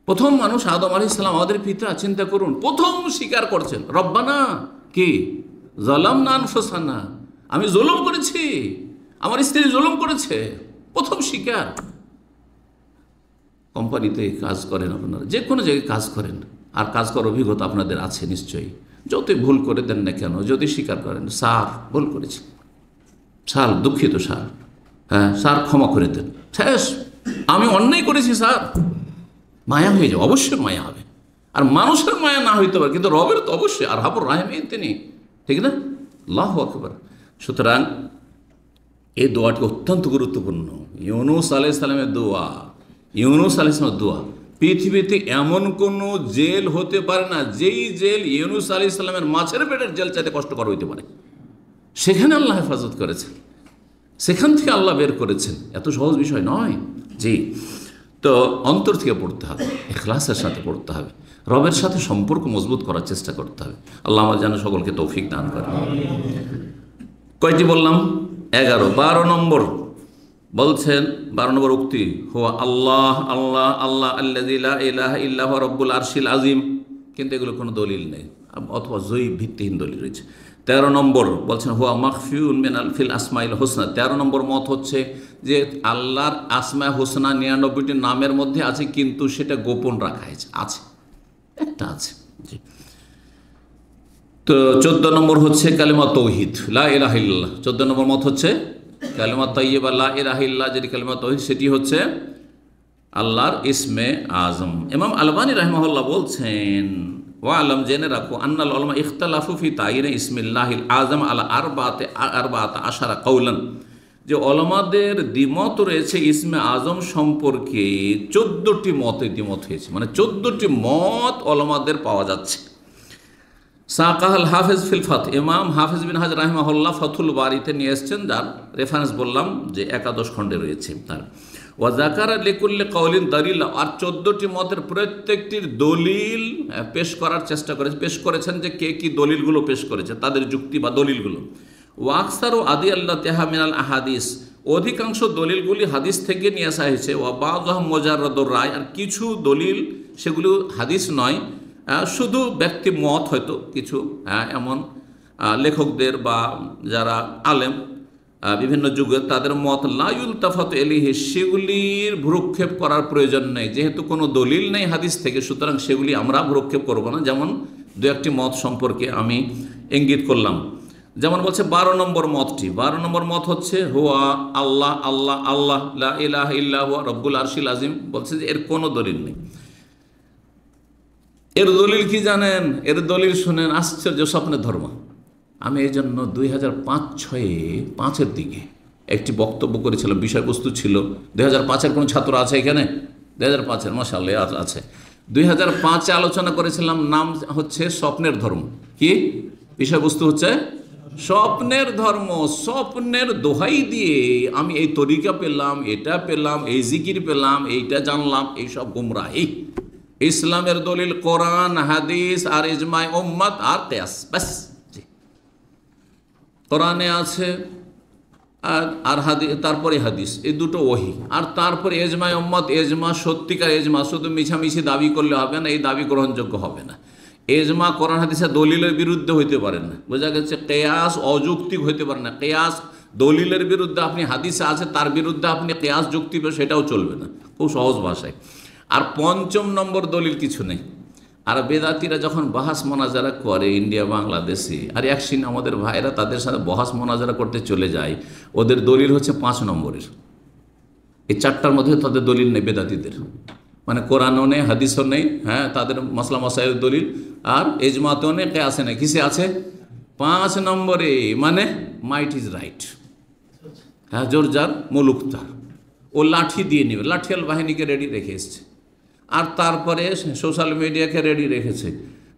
প্রথম মানুষ আদম আলাইহিস সালাম, আমাদের পিতা, চিন্তা করুন, প্রথম স্বীকার করছেন রব্বানা কি যালামনা আনফুসানা, আমি জুলুম করেছি, আমার স্ত্রী জুলুম করেছে, প্রথম স্বীকার। কোম্পানিতে কাজ করেন আপনারা, যে কোনো জায়গায় কাজ করেন আর কাজ করার অভিজ্ঞতা আপনাদের আছে নিশ্চয়ই। যতই ভুল করে দেন না কেন, যদি স্বীকার করেন স্যার ভুল করেছি, স্যার দুঃখিত স্যার, হ্যাঁ স্যার ক্ষমা করে দেন, শেষ, আমি অন্যায় করেছি স্যার, মায়া হয়ে যাবে, অবশ্যই মায়া হবে। আর মানুষের মায়া না হইতে পারে, কিন্তু রবের তো অবশ্যই, আর হাবুর রাহিমিন তিনি, ঠিক না? আল্লাহু আকবার। সুতরাং এই দোয়াটি অত্যন্ত গুরুত্বপূর্ণ। ইউনূস আলাইহিস সালামের দোয়া, ইউনূস আলাইহিস সালামের দোয়া, পৃথিবীতে এমন কোনো জেল হতে পারে না যেই জেল ইউনূস আলাইহিস সালামের মাছের পেটের জেল চাইতে কষ্টকর হইতে পারে। সেখানে আল্লাহ হেফাজত করেছেন, সেখান থেকে আল্লাহ বের করেছেন, এত সহজ বিষয় নয়। জি, তো অন্তর থেকে পড়তে হবে, ইখলাসের সাথে পড়তে হবে, রবের সাথে সম্পর্ক মজবুত করার চেষ্টা করতে হবে। আল্লাহ আমার যেন সকলকে তৌফিক দান করে। কয়টি বললাম? 11। 12 নম্বর বলছেন, 12 নম্বর উক্তি, হুয়া আল্লাহ আল্লাহ আল্লাহ আল্লাযী লা ইলাহা ইল্লা হুয়া রব্বুল আরশিল আযীম, কিন্তু এগুলো কোনো দলিল নেই, অথবা জয়ী ভিত্তিহীন দলিল রয়েছে। 13 নম্বর বলছেন হুয়া মাখফিউন মিনাল ফিল আসমাইল হোসনা। 13 নম্বর মত হচ্ছে যে আল্লাহর আসমায়ে হোসনা 99টি নামের মধ্যে আছে, কিন্তু সেটা গোপন রাখা হয়েছে, আছে একটা আছে। জি, তো 14 নম্বর হচ্ছে কালিমা তৌহিদ, লা ইলাহা ইল্লাল্লাহ। 14 নম্বর মত হচ্ছে কালিমা তাইয়্যিবা লা ইলাহা ইল্লাল্লাহ, যেটি কালিমা তৌহিদ, সেটি হচ্ছে আল্লাহর ইসমে আজম। ইমাম আলবানী রাহিমাহুল্লাহ বলছেন, ওয়া আলম, জেনে রাখো, আন্নাল উলামা ইখতালাফু ফি তাইয়িন ইসমিল্লাহিল আযম আলা আরবাআত আশারা কাওলান, যে ওলামাদের দ্বিমত রয়েছে ইসমে আজম সম্পর্কে। 14টি মতে দ্বিমত হয়েছে, মানে 14টি মত ওলামাদের পাওয়া যাচ্ছে। সাকাহাল হাফেজ ফিল ফাত, ইমাম হাফেজ বিন হাজার রাহিমাহুল্লাহ ফাথুল বারিতে নিয়ে এসছেন, যার রেফারেন্স বললাম যে 11 খণ্ডে রয়েছে তার। ওয়া যাকারা লিকুল্লি কাউলিন দলিল, আর 14টি মতের প্রত্যেকটির দলিল পেশ করার চেষ্টা করেছে, পেশ করেছেন যে কে কি দলিলগুলো পেশ করেছে, তাদের যুক্তি বা দলিলগুলো। ওয়াকসারু আদি আল্লাহ তেহা মিনাল আহাদিস, অধিকাংশ দলিলগুলি হাদিস থেকে নিয়ে আসা হয়েছে। ওয়া বাযুহা মুজাররাদুর রায়, আর কিছু দলিল সেগুলো হাদিস নয়, শুধু ব্যক্তি মত, হয়তো কিছু এমন লেখকদের বা যারা আলেম বিভিন্ন যুগের তাদের মত, লা ইউলতাফাতু ইলাইহি, সেগুলির ভ্রুক্ষেপ করার প্রয়োজন নেই, যেহেতু কোনো দলিল নেই হাদিস থেকে, সুতরাং সেগুলি আমরা ভ্রুক্ষেপ করব না। যেমন দু একটি মত সম্পর্কে আমি ইঙ্গিত করলাম। যেমন বলছে 12 নম্বর মতটি, 12 নম্বর মত হচ্ছে হুয়া আল্লাহ, আল্লাহ আল্লাহ, লা ইলাহা ইল্লা হুয়া রব্বুল আরশিল আজিম। বলছে যে এর কোনো দলিল নেই। এর দলিল কি জানেন? এর দলিল শুনেন, আশ্চর্য স্বপ্নের ধর্ম। আমি এই জন্য 2005-6 দিকে একটি বক্তব্য করেছিলাম, বিষয়বস্তু ছিল 2005-এর কোনো ছাত্র আছে এখানে? 2005-এর মাশাআল্লাহ আছে। 2005-এ আলোচনা করেছিলাম, নাম হচ্ছে স্বপ্নের ধর্ম। কি বিষয়বস্তু হচ্ছে? স্বপ্নের ধর্ম। স্বপ্নের দোহাই দিয়ে আমি এই তরিকা পেলাম, এটা পেলাম, এই জিকির পেলাম, এইটা জানলাম, এইসব গুমরাহি। ইসলামের দলিল কোরআন, হাদিস আর ইজমায় উম্মত আর কিয়াস, ব্যাস। কোরআনে আছে আর হাদিস, তারপরে হাদিস, এই দুটো ওহী, আর তারপরে ইজমায় উম্মত। ইজমা সত্যিকার ইজমা, শুধু মিছামিছি দাবি করলে হবে না, এই দাবি গ্রহণযোগ্য হবে না। ইজমা কোরআন হাদিসের দলিলের বিরুদ্ধে হইতে পারে না, বোঝা গেছে? কিয়াস অযৌক্তিক হইতে পারে না। কিয়াস দলিলের বিরুদ্ধে, আপনি হাদিসে আছে তার বিরুদ্ধে আপনি কিয়াস যুক্তি, সেটাও চলবে না, খুব সহজ ভাষায়। আর 5ম নম্বর দলিল কিছু নেই। আর বেদাতিরা যখন বহাস মোনাজারা করে ইন্ডিয়া বাংলাদেশে, আর একদিন আমাদের ভাইরা তাদের সাথে বহাস মোনাজারা করতে চলে যায়, ওদের দলিল হচ্ছে 5 নম্বরের। এই 4টার মধ্যে তাদের দলিল নেই বেদাতিদের, মানে কোরআনও নেই, হাদিসও নেই, হ্যাঁ, তাদের মাসলা মাসাইলের দলিল, আর ইজমাতেও নেই, কিয়াসে নেই। কিসে আছে? 5 নম্বরে, মানে মাইট ইজ রাইট, হ্যাঁ, জোর যার মুলুক তার। ও লাঠি দিয়ে নেবে, লাঠিয়াল বাহিনীকে রেডি রেখে এসছে, আর তারপরে সোশ্যাল মিডিয়াকে রেডি রেখেছে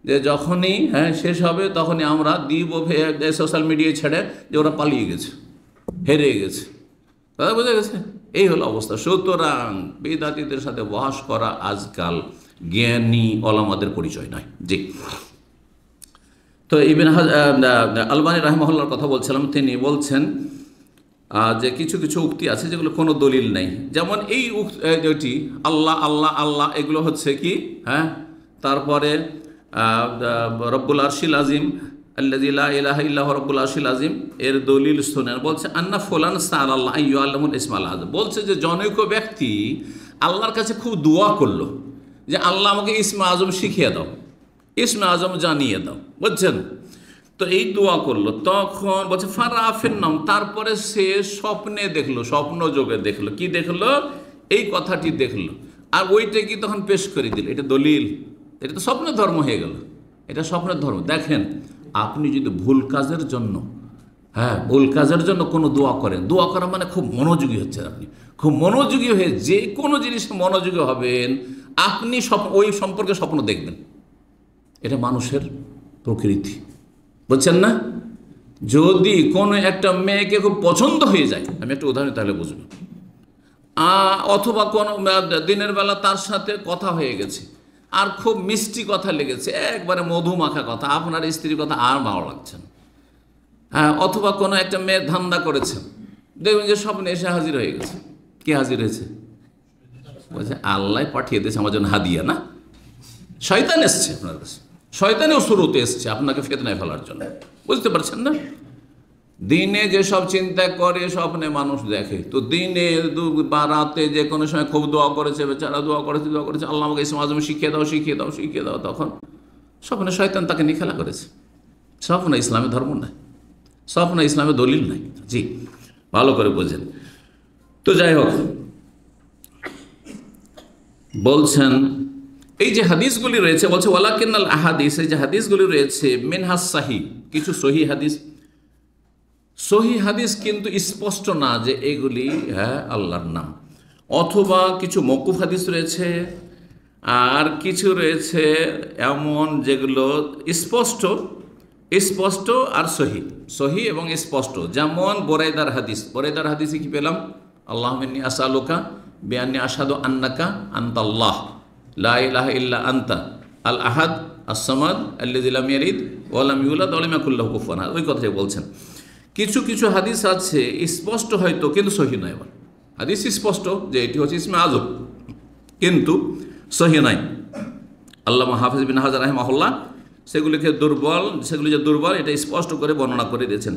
যে যখনই শেষ হবে তখনই আমরা দিব সোশ্যাল মিডিয়ায় ছেড়ে যে ওরা পালিয়ে গেছে, হেরে গেছে। কথা বোঝা গেছে? এই হলো অবস্থা। সুতরাং বেদাতীদের সাথে বহাস করা আজকাল জ্ঞানী ওলামাদের পরিচয় নয়। জি, তো ইবনে আলবানী রাহিমাহুল্লাহর কথা বলছিলাম। তিনি বলছেন যে কিছু কিছু উক্তি আছে যেগুলো কোনো দলিল নেই। যেমন এই যেটি আল্লাহ আল্লাহ আল্লাহ, এগুলো হচ্ছে কি, হ্যাঁ, তারপরে রব্বুল আরশিল আজিম, আল্লাযী লা ইলাহা ইল্লা হুয়া রব্বুল আরশিল আজিম, এর দলিল শুনেন। বলছে আন্না ফুলান সাআলাল্লাহ আইয়ুআল্লামুল ইসমাল আযম, বলছে যে জনৈক ব্যক্তি আল্লাহর কাছে খুব দোয়া করলো যে আল্লাহ আমাকে ইসমে আজম শিখিয়ে দাও, ইসমে আজম জানিয়ে দাও, বুঝছেন? তো এই দোয়া করলো, তখন বলছে ফারাফিন নাম, তারপরে সে স্বপ্নে দেখলো, স্বপ্ন যোগে দেখলো। কি দেখলো? এই কথাটি দেখলো, আর ওইটা কি তখন পেশ করে দিল। এটা দলিল? এটা তো স্বপ্নের ধর্ম হয়ে গেল, এটা স্বপ্নের ধর্ম। দেখেন, আপনি যদি ভুল কাজের জন্য, হ্যাঁ, ভুল কাজের জন্য কোনো দোয়া করেন, দোয়া করা মানে খুব মনোযোগী হচ্ছে, আপনি খুব মনোযোগী হয়ে যে কোনো জিনিসে মনোযোগী হবেন, আপনি ওই সম্পর্কে স্বপ্ন দেখবেন। এটা মানুষের প্রকৃতি, বুঝছেন না? যদি কোনো একটা মেয়েকে খুব পছন্দ হয়ে যায়, আমি একটা উদাহরণ তাহলে বুঝবো, অথবা কোনো দিনের বেলা তার সাথে কথা হয়ে গেছে, আর খুব মিষ্টি কথা লেগেছে, একবারে মধুমাখা কথা, আপনার স্ত্রীর কথা আর ভালো লাগছে না, হ্যাঁ, অথবা কোনো একটা মেয়ের ধান্দা করেছেন, দেখবেন যে স্বপ্নে এসে হাজির হয়ে গেছে। কে হাজির হয়েছে? বলছে আল্লাহ পাঠিয়ে দিয়েছে আমার জন্য হাদিয়া, না শয়তান এসছে আপনার কাছে, শয়তানেও শুরুতে এসছে আপনাকে ফিতনায় ফেলার জন্য, বুঝতে পারছেন না? দিনে যেসব চিন্তা করে স্বপ্নে মানুষ দেখে। তো দিনে বা রাতে যে কোনো সময় খুব দোয়া করেছে, বেচারা দোয়া করেছে আল্লাহ আমাকে ইসলাম আজম শিখিয়ে দাও, শিখিয়ে দাও, শিখিয়ে দাও, তখন স্বপ্নে শয়তান তাকে নিয়ে খেলা করেছে। স্বপ্ন ইসলামের ধর্ম নাই, স্বপ্ন ইসলামের দলিল নাই। জি, ভালো করে বোঝেন। তো যাই হোক, বলছেন এই যে হাদিসগুলি রয়েছে, বলছে ওয়ালাকিন্নাল আহাদিস, এই যে হাদিসগুলি রয়েছে মিনহাস সাহি, কিছু সহি হাদিস, সহি হাদিস কিন্তু স্পষ্ট না যে এগুলি আল্লাহর নাম, অথবা কিছু মওকুফ হাদিস রয়েছে আর কিছু রয়েছে এমন যেগুলো স্পষ্ট স্পষ্ট আর সহি, সহি এবং স্পষ্ট। যেমন বোরাইদার হাদিস, বোরাইদার হাদিসে কি পেলাম? আল্লাহুম্মা ইন্নী আসআলুকা বিআন্নী আশহাদু আন্নাকা আনতাল্লাহ লা ইলাহা ইল্লা আনতা আল আহাদ আস-সামাদ আল্লাযী লাম ইয়ালিদ ওয়া লাম ইউলাদ ওয়া লাম ইয়াকুল লাহু কুফুয়ান আহাদ। ওই কথাই বলছেন। কিছু কিছু হাদিস আছে স্পষ্ট হয়তো কিন্তু সহি নয়। আবার হাদিস স্পষ্ট যে এটি হচ্ছে ইসমে আযম কিন্তু সহি নাই। আল্লামা হাফিজ বিন হাজার রাহিমাহুল্লাহ সেগুলি যে দুর্বল এটা স্পষ্ট করে বর্ণনা করে দিয়েছেন।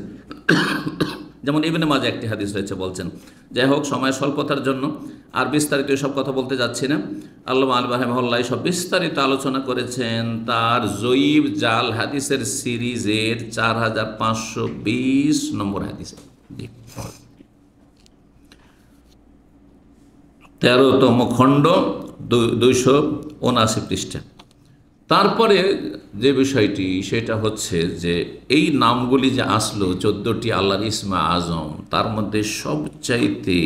যেমন ইবনে মাজাহ একটি হাদিস রয়েছে, বলছেন। যাই হোক, সময় স্বল্পতার জন্য আর বিস্তারিত এসব কথা বলতে যাচ্ছি না। আল্লামা আলবানী রাহিমাহুল্লাহ সব বিস্তারিত আলোচনা করেছেন তার জয়ীব জাল হাদিসের সিরিজের 4520 নম্বর হাদিসে, 13তম খণ্ড 279 পৃষ্ঠা। তারপরে যে বিষয়টি সেটা হচ্ছে যে এই নামগুলি যে আসলো 14টি আল্লাহর ইসমে আজম, তার মধ্যে সবচাইতে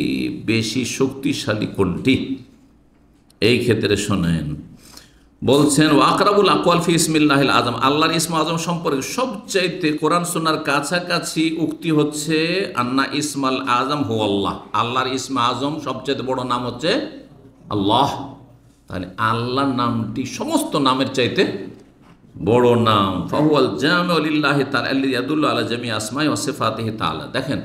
বেশি শক্তিশালী কোনটি? এই ক্ষেত্রে শোনেন, বলছেন আকরাবুল আকওয়াল ফি ইসমিল্লাহিল আজম, আল্লাহর ইসমে আজম সম্পর্কে সবচাইতে কোরআন সুন্নাহর কাছাকাছি উক্তি হচ্ছে আন্না ইসমাল আজম হু আল্লাহ, আল্লাহর ইসমে আজম সবচাইতে বড় নাম হচ্ছে আল্লাহ। তাহলে আল্লাহর নামটি সমস্ত নামের চাইতে বড় নাম। ফাহুয়াল জামিউ লিল্লাহি তাআলা আল্লাযী ইয়াদুল্লু আলা জামি আসমাই ওয়া সিফাতিহি তাআলা। দেখেন,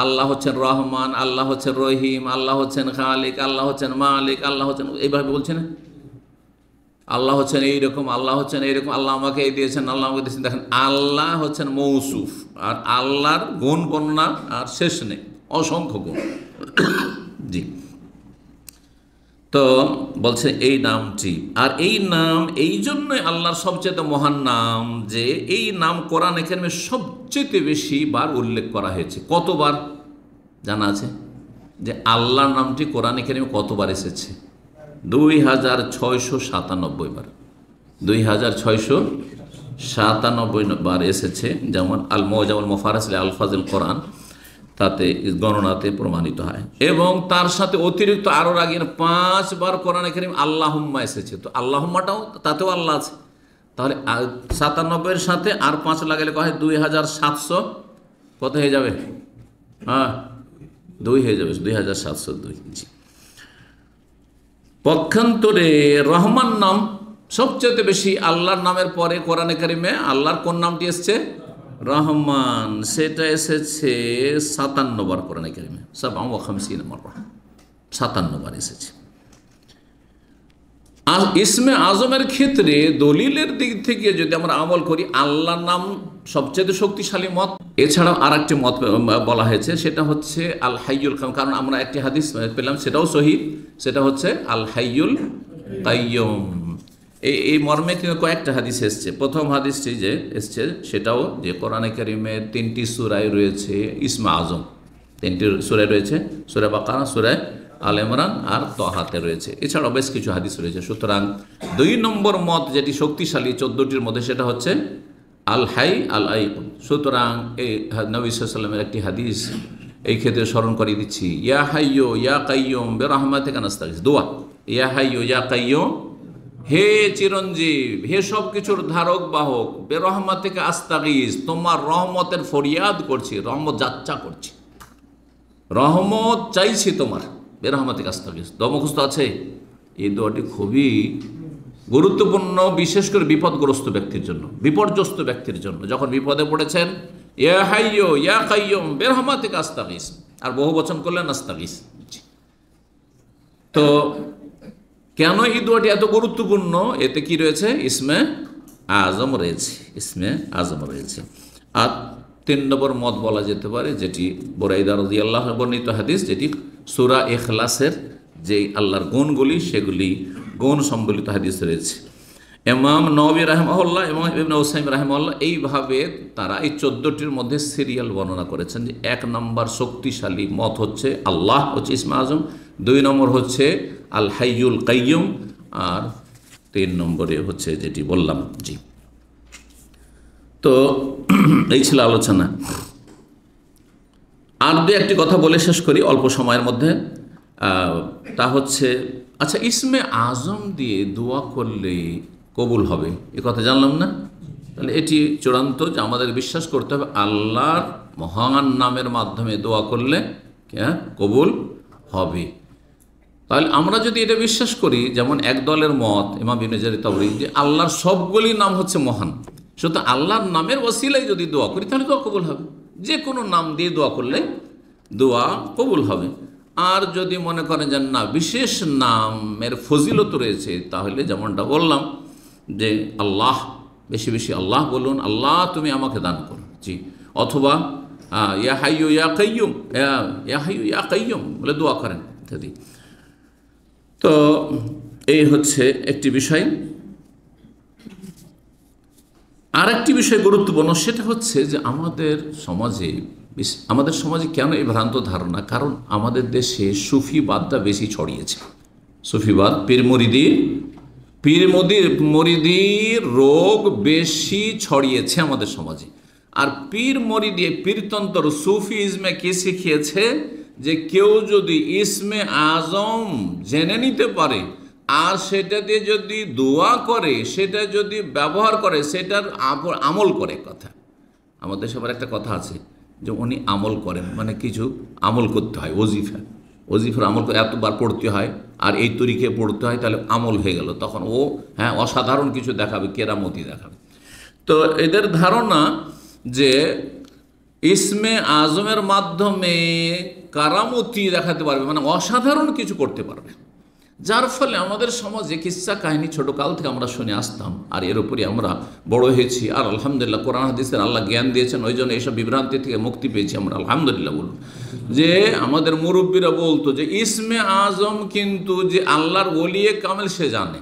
আল্লাহ হচ্ছেন রহমান, আল্লাহ হচ্ছেন রহিম, আল্লাহ হচ্ছেন খালিক, আল্লাহ হচ্ছেন মালিক, আল্লাহ হচ্ছেন এইভাবে বলছেন, আল্লাহ হচ্ছেন এইরকম, আল্লাহ হচ্ছেন এইরকম, আল্লাহ আমাকে এই দিয়েছেন, আল্লাহ আমাকে দিয়েছেন। দেখেন, আল্লাহ হচ্ছেন মৌসুফ, আর আল্লাহর গুণ বর্ণনা আর শেষ নেই, অসংখ্য গুণ। জি, তো বলছে এই নামটি, আর এই নাম এই জন্যই আল্লাহর সবচেয়ে মহান নাম যে এই নাম কোরআনে কারিমে সবচেয়ে বেশি বার উল্লেখ করা হয়েছে। কতবার জানা আছে? যে আল্লাহর নামটি কোরআনে কারিমে কতবার এসেছে? 2697 বার, 2697 বার এসেছে। যেমন আল মুজামুল মুফারাস লি আলফাজিল কোরআন, তাতে গণনাতে প্রমাণিত হয়। এবং তার সাথে অতিরিক্ত আরও আগে 5 বার কোরআনে কারীম আল্লাহুম্মা এসেছে। তো আল্লাহুম্মাটাও তাতেও আল্লাহ আছে। তাহলে 97-এর সাথে আর 5 লাগালে কয় 2700, কত হয়ে যাবে? 2 হয়ে যাবে, 2702। জি, পক্ষান্তরে রহমান নাম সবচেয়ে বেশি আল্লাহর নামের পরে কোরআনে কারিমে আল্লাহর কোন নামটি এসছে? রহমান। সেটা এসেছে 57 বার কোরআনে কারিমে, 57 বার এসেছে। আর ইসমে আজমের ক্ষেত্রে দলিলের দিক থেকে যদি আমরা আমল করি, আল্লাহর নাম সবচেয়ে শক্তিশালী মত। এছাড়াও আর একটি মত বলা হয়েছে, সেটা হচ্ছে আল হাইয়ুল কাইয়ুম। কারণ আমরা একটি হাদিস পেলাম, সেটাও সহিহ, সেটা হচ্ছে আল হাইয়ুল কাইয়ুম। এই মর্মে কিন্তু কয়েকটা হাদিস এসছে। প্রথম হাদিসটি যে এসছে সেটাও যে কোরআনে কারিমে 3টি সূরায় রয়েছে ইসমে আজম, 3টি সূরায় রয়েছে, সূরা বাকারা, সূরা আল ইমরান আর তাহাতে রয়েছে। এছাড়াও বেশ কিছু হাদিস রয়েছে। সুতরাং 2 নম্বর মত যেটি শক্তিশালী 14টির মধ্যে, সেটা হচ্ছে আল হাই আল আইকুম। সুতরাং এই নবী সাল্লাল্লাহু আলাইহি ওয়াসাল্লামের একটি হাদিস এই ক্ষেত্রে স্মরণ করিয়ে দিচ্ছি, ইয়া হাইয়্যু ইয়া কাইয়্যুম বিরহমাতিকা নাস্তাগীস, দোয়া। ইয়া হাইয়্যু ইয়া কাইয়্যুম, হে চিরঞ্জীব, হে সব কিছুর ধারক বাহক, বেরহমাতিকা আস্তাগীস, তোমার রহমতের ফরিয়াদ করছি, রহমত যাচ্চা করছি, রহমত চাইছি তোমার, বেরহমাতিকা আস্তাগীস। দমখস্ত আছে। এই দোয়াটি খুবই গুরুত্বপূর্ণ, বিশেষ করে বিপদগ্রস্ত ব্যক্তির জন্য, বিপর্যস্ত ব্যক্তির জন্য। যখন বিপদে পড়েছেন, ইয়া হাইয়্যু ইয়া কাইয়্যুম বিরহমাতিকা আস্তাগীস, আর বহু বচন করলেন আস্তাগীস। তো কেন এই দোয়াটি এত গুরুত্বপূর্ণ? এতে কি রয়েছে? ইসমে আজম রয়েছে, ইসমে আজম রয়েছে। আর 3 নম্বর মত বলা যেতে পারে, যেটি বুরাইদা রাদিয়াল্লাহু আনহু বর্ণিত হাদিস, যেটি সূরা ইখলাসের যে আল্লাহর গুণগুলি, সেগুলি গুণ সম্বলিত হাদিস রয়েছে। ইমাম নবী রাহিমাহুল্লাহ এবং ইবনে উসাইম রাহিমাহুল্লাহ এইভাবে তারা এই 14টির মধ্যে সিরিয়াল বর্ণনা করেছেন যে 1 নম্বর শক্তিশালী মত হচ্ছে আল্লাহ হচ্ছে ইসমে আজম, 2 নম্বর হচ্ছে আল হাইয়ুল কাইয়ুম, আর 3 নম্বরে হচ্ছে যেটি বললাম। জি, তো এই ছিল আলোচনা। আর দু একটি কথা বলে শেষ করি অল্প সময়ের মধ্যে। তা হচ্ছে, আচ্ছা, ইসমে আজম দিয়ে দোয়া করলে কবুল হবে এ কথা জানলাম না। তাহলে এটি চূড়ান্ত যে আমাদের বিশ্বাস করতে হবে আল্লাহর মহান নামের মাধ্যমে দোয়া করলে কবুল হবে। তাহলে আমরা যদি এটা বিশ্বাস করি, যেমন এক দলের মত ইমাম ইবনে জারীর তাবরি, যে আল্লাহর সবগুলি নাম হচ্ছে মহান, শুধু আল্লাহর নামের ওসিলায় যদি দোয়া করি তাহলে দোয়া কবুল হবে। যে কোনো নাম দিয়ে দোয়া করলে দোয়া কবুল হবে। আর যদি মনে করেন যে না, বিশেষ নামের ফজিলত রয়েছে, তাহলে যেমনটা বললাম যে আল্লাহ, বেশি বেশি আল্লাহ বলুন, আল্লাহ তুমি আমাকে দান করো, জি, অথবা ইয়া হাইয়ু ইয়া কাইয়ুম, ইয়া হাইয়ু ইয়া কাইয়ুম বলে দোয়া করেন ইত্যাদি। তো এই হচ্ছে একটি বিষয়। আর একটি বিষয় গুরুত্বপূর্ণ, সেটা হচ্ছে যে আমাদের সমাজে কেন এই ভ্রান্ত ধারণা? কারণ আমাদের দেশে সুফিবাদটা বেশি ছড়িয়েছে। সুফিবাদ, পীর মরিদির রোগ বেশি ছড়িয়েছে আমাদের সমাজে। আর পীর মরিদি, পীরতন্ত্র, সুফিজমে কি শিখিয়েছে যে কেউ যদি ইসমে আজম জেনে নিতে পারে আর সেটা দিয়ে যদি দোয়া করে, সেটা যদি ব্যবহার করে, সেটার আমল করে। কথা আমাদের সবার একটা কথা আছে যে উনি আমল করেন, মানে কিছু আমল করতে হয়, ওজিফার আমল এতবার পড়তে হয় আর এই তরিকে পড়তে হয়, তাহলে আমল হয়ে গেল। তখন ও অসাধারণ কিছু দেখাবে, কেরামতি দেখাবে। তো এদের ধারণা যে ইসমে আজমের মাধ্যমে কারামতি দেখাতে পারবে, মানে অসাধারণ কিছু করতে পারবে। যার ফলে আমাদের সমাজে কিস্সা কাহিনী ছোটকাল থেকে আমরা শুনে আসতাম, আর এর উপরে আমরা বড় হয়েছি। আর আলহামদুলিল্লাহ কোরআন হাদিসের আল্লাহ জ্ঞান দিয়েছেন, ওই জন্য এইসব বিভ্রান্তি থেকে মুক্তি পেয়েছি আমরা, আলহামদুলিল্লাহ বলুন। যে আমাদের মুরব্বীরা বলতো যে ইসমে আজম কিন্তু যে আল্লাহর ওলিয়ে কামেল সে জানে,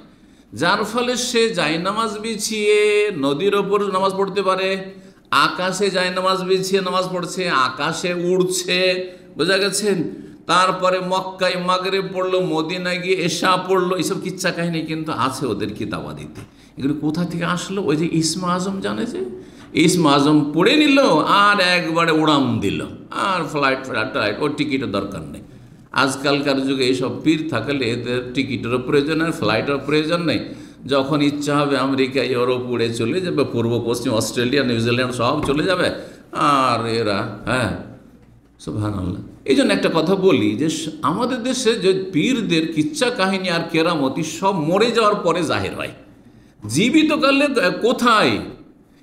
যার ফলে সে জায়নামাজ বিছিয়ে নদীর ওপর নামাজ পড়তে পারে, আকাশে জায়নামাজ বিছিয়ে নামাজ পড়ছে, আকাশে উড়ছে, বোঝা গেছেন। তারপরে মক্কায় মাগরিব পড়লো, মদিনায় গিয়ে এশা পড়লো। এইসব কিচ্ছা কাহিনী কিন্তু আছে ওদের কিতাবাদিতে। এগুলো কোথা থেকে আসলো? ওই যে ইসমে আজম জানে, যে ইসমে আজম পড়ে নিল আর একবারে উড়াম দিল, আর ফ্লাইট ওর টিকিটের দরকার নেই। আজকালকার যুগে এইসব পীর থাকলে এদের টিকিটেরও প্রয়োজন নেই, ফ্লাইটেরও প্রয়োজন নেই। যখন ইচ্ছা হবে আমেরিকা, ইউরোপ উড়ে চলে যাবে, পূর্ব পশ্চিম, অস্ট্রেলিয়া, নিউজিল্যান্ড সব চলে যাবে। আর এরা সুবহানাল্লাহ। এই জন্য একটা কথা বলি যে আমাদের দেশে যে পীরদের কিচ্ছা কাহিনী আর কেরামতি সব মরে যাওয়ার পরে জাহির হয়। জীবিতকালে কোথায়?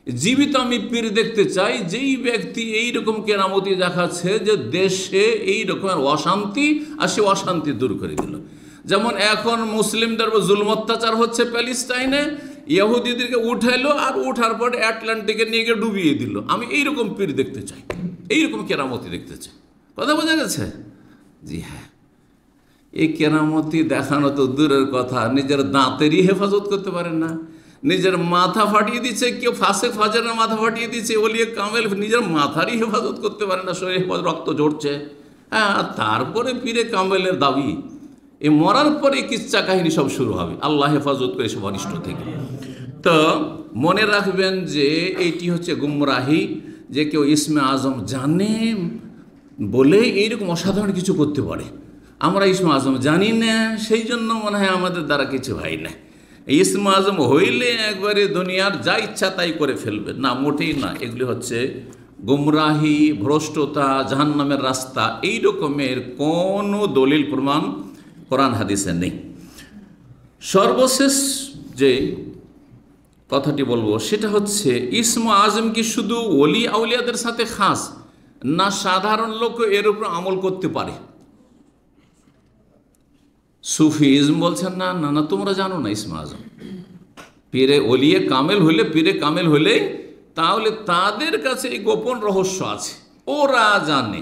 জীবিত আমি পীর দেখতে চাই যেই ব্যক্তি এইরকম কেরামতি দেখাচ্ছে যে দেশে এই রকমের অশান্তি আর সে অশান্তি দূর করে দিল। যেমন এখন মুসলিমদের জুলম অত্যাচার হচ্ছে প্যালেস্টাইনে, ইহুদিদেরকে উঠাইলো আর উঠার পর আটলান্টিকে নিয়ে গিয়ে ডুবিয়ে দিল। আমি এইরকম পীর দেখতে চাই, এইরকম কেরামতি দেখতে চাই। কথা বোঝা গেছে? জি হ্যাঁ, এই কেরামতি দেখানো তো দূরের কথা, নিজের দাঁতেরই হেফাজত করতে পারেন না। নিজের মাথা ফাটিয়ে দিচ্ছে কেউ, ফাঁসে ফাজারের মাথা ফাটিয়ে দিচ্ছে, ওলিয়ে কামেল নিজের মাথারই হেফাজত করতে পারে না, শরীরে রক্ত ঝরছে। তারপরে পীরে কামেলের দাবি। এই মরার পরে কিচ্ছা কাহিনী সব শুরু হবে। আল্লাহ হেফাজত করে সব অনিষ্ট থেকে। তো মনে রাখবেন যে এইটি হচ্ছে গুমরাহি, যে কেউ ইসমে আজম জানে বলে এইরকম অসাধারণ কিছু করতে পারে। আমরা ইসমে আজম জানি না, সেই জন্য মনে হয় আমাদের দ্বারা কিছু হয় না। ইসমে আজম হইলে একবারে দুনিয়ার যা ইচ্ছা তাই করে ফেলবে, না, মোটেই না। এগুলি হচ্ছে গুমরাহি, ভ্রষ্টতা, জাহান্নামের রাস্তা। এই রকমের কোনো দলিল প্রমাণ কোরআন হাদিসে নেই। সর্বশেষ যে কথাটি বলবো সেটা হচ্ছে ইসমে আজম কি শুধু ওলি আউলিয়াদের সাথে খাস, না সাধারণ লোক এর উপর আমল করতে পারে? সুফিজম বলছেন না না না, তোমরা জানো না ইসমে আজম। পীরে ওলিয়ে কামেল হলে, পীরে কামেল হলে তাহলে তাদের কাছে এই গোপন রহস্য আছে, ওরা জানে।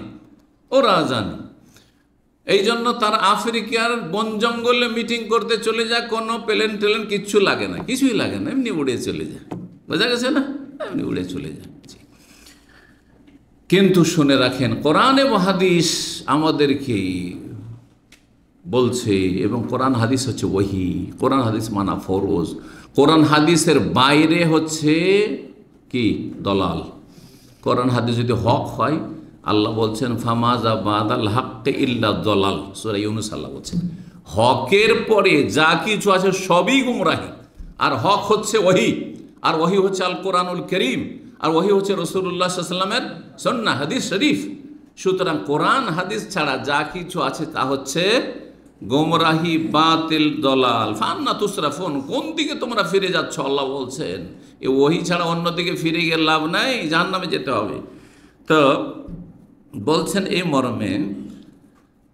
এই জন্য তারা আফ্রিকার বন জঙ্গলে মিটিং করতে চলে যায়, কোনো প্লেন টেলেন কিচ্ছু লাগে না, কিছুই লাগে না, এমনি উড়ে চলে যায়। বোঝা গেছে না? এমনি উড়ে চলে যায়। কিন্তু শুনে রাখেন, কোরআন এবং হাদিস আমাদেরকে বলছে, এবং কোরআন হাদিস হচ্ছে ওহী। কোরআন হাদিস মানা ফরজ। কোরআন হাদিসের বাইরে হচ্ছে কি দলাল। কোরআন হাদিস যদি হক হয় আল্লাহ বলছেন ফামাজা বাদাল হাক্কে ইল্লা দলাল, সূরা ইউনূস আল্লাহ বলছেন হকের পরে যা কিছু আছে সবই গুমরাহি। আর হক হচ্ছে ওহী, আর ওহী হচ্ছে আল কোরআনুল কারীম, আর ওহী হচ্ছে রাসূলুল্লাহ সাল্লাল্লাহু আলাইহি ওয়াসাল্লামের সুন্নাহ হাদিস শরীফ। সুতরাং কোরআন হাদিস ছাড়া যা কিছু আছে তা হচ্ছে গোমরাহি, বাতিল, দলাল। ফান্না তুসরাফুন, কোন দিকে তোমরা ফিরে যাচ্ছ? আল্লাহ বলছেন এ ওহী ছাড়া অন্যদিকে ফিরে গিয়ে লাভ নাই, জাহান্নামে যেতে হবে। তো বলছেন এই মর্মে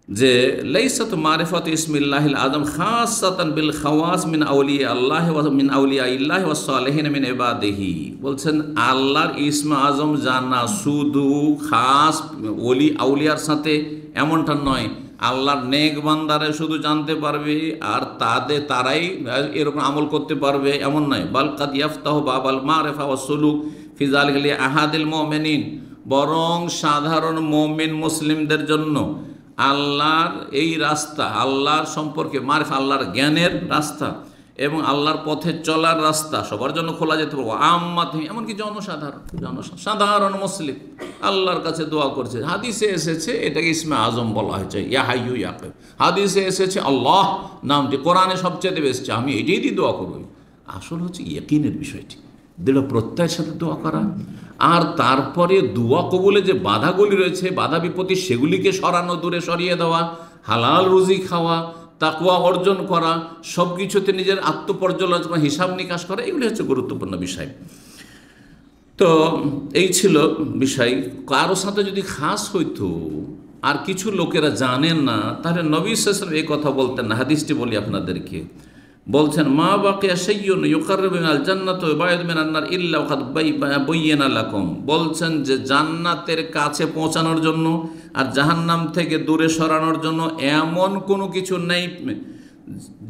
যে লাইসাত মারিফাত ইসমিল্লাহিল আযম খাসসাতান বিল খাওয়াস মিন আউলিয়া আল্লাহ ওয়া মিন আউলিয়া ইল্লাহি ওয়াস সালিহিন মিন ইবাদিহি। বলছেন আল্লাহর ইসমে আজম জানা শুধু খাস ওলি আউলিয়ার সাথে এমনটা নয়, আল্লাহর নেক বান্দারে শুধু জানতে পারবে আর তারাই এরকম আমল করতে পারবে এমন নয়। বাল কাদ ইয়াফতাহু বাবাল মারিফা ওয়াস সুলুক ফি যালিকা লি আহাদিল মুমিনিন, বরং সাধারণ মুমিন মুসলিমদের জন্য আল্লাহর এই রাস্তা, আল্লাহর সম্পর্কে মারিফা, আল্লাহর জ্ঞানের রাস্তা এবং আল্লাহর পথে চলার রাস্তা সবার জন্য খোলা যেতে পারবো। আম্মাত, এমনকি সাধারণ মুসলিম আল্লাহর কাছে দোয়া করছে। হাদিসে এসেছে এটাকে ইসমে আজম বলা হয়েছে, ইয়া হাইয়ু ইয়া কাইয়ুম। হাদিসে এসেছে আল্লাহ নামটি, কোরআনে সবচেয়ে বেশি, আমি এটাই দিয়ে দোয়া করবো। আসল হচ্ছে ইয়াকিনের বিষয়টি, দৃঢ় প্রত্যয়ের সাথে দোয়া করা। আর তারপরে দোয়া কবুলে যে বাধাগুলি রয়েছে, বাধা বিপত্তি, সেগুলিকে সরানো, দূরে সরিয়ে দেওয়া, হালাল রুজি খাওয়া, তাকওয়া অর্জন করা, সব কিছুতে নিজের আত্মপর্যালোচনা, হিসাব নিকাশ করা, এগুলি হচ্ছে গুরুত্বপূর্ণ বিষয়। তো এই ছিল বিষয়। কারো সাথে যদি খাস হইতো আর কিছু লোকেরা জানেন না, তাহলে নবী সাল্লাল্লাহু আলাইহি ওয়াসাল্লাম এই কথা বলতেন না। হাদিসটি বলি আপনাদেরকে, বলছেন মা বাকিয়া শাইয়ুন ইউকাররিবু মিনাল জান্নাতি ওয়া ইউবাইদু মিনান নার ইল্লা ওয়াকাদ বায়্যানা লাকুম। বলছেন যে জান্নাতের কাছে পৌঁছানোর জন্য আর জাহান্নাম থেকে দূরে সরানোর জন্য এমন কোনো কিছু নেই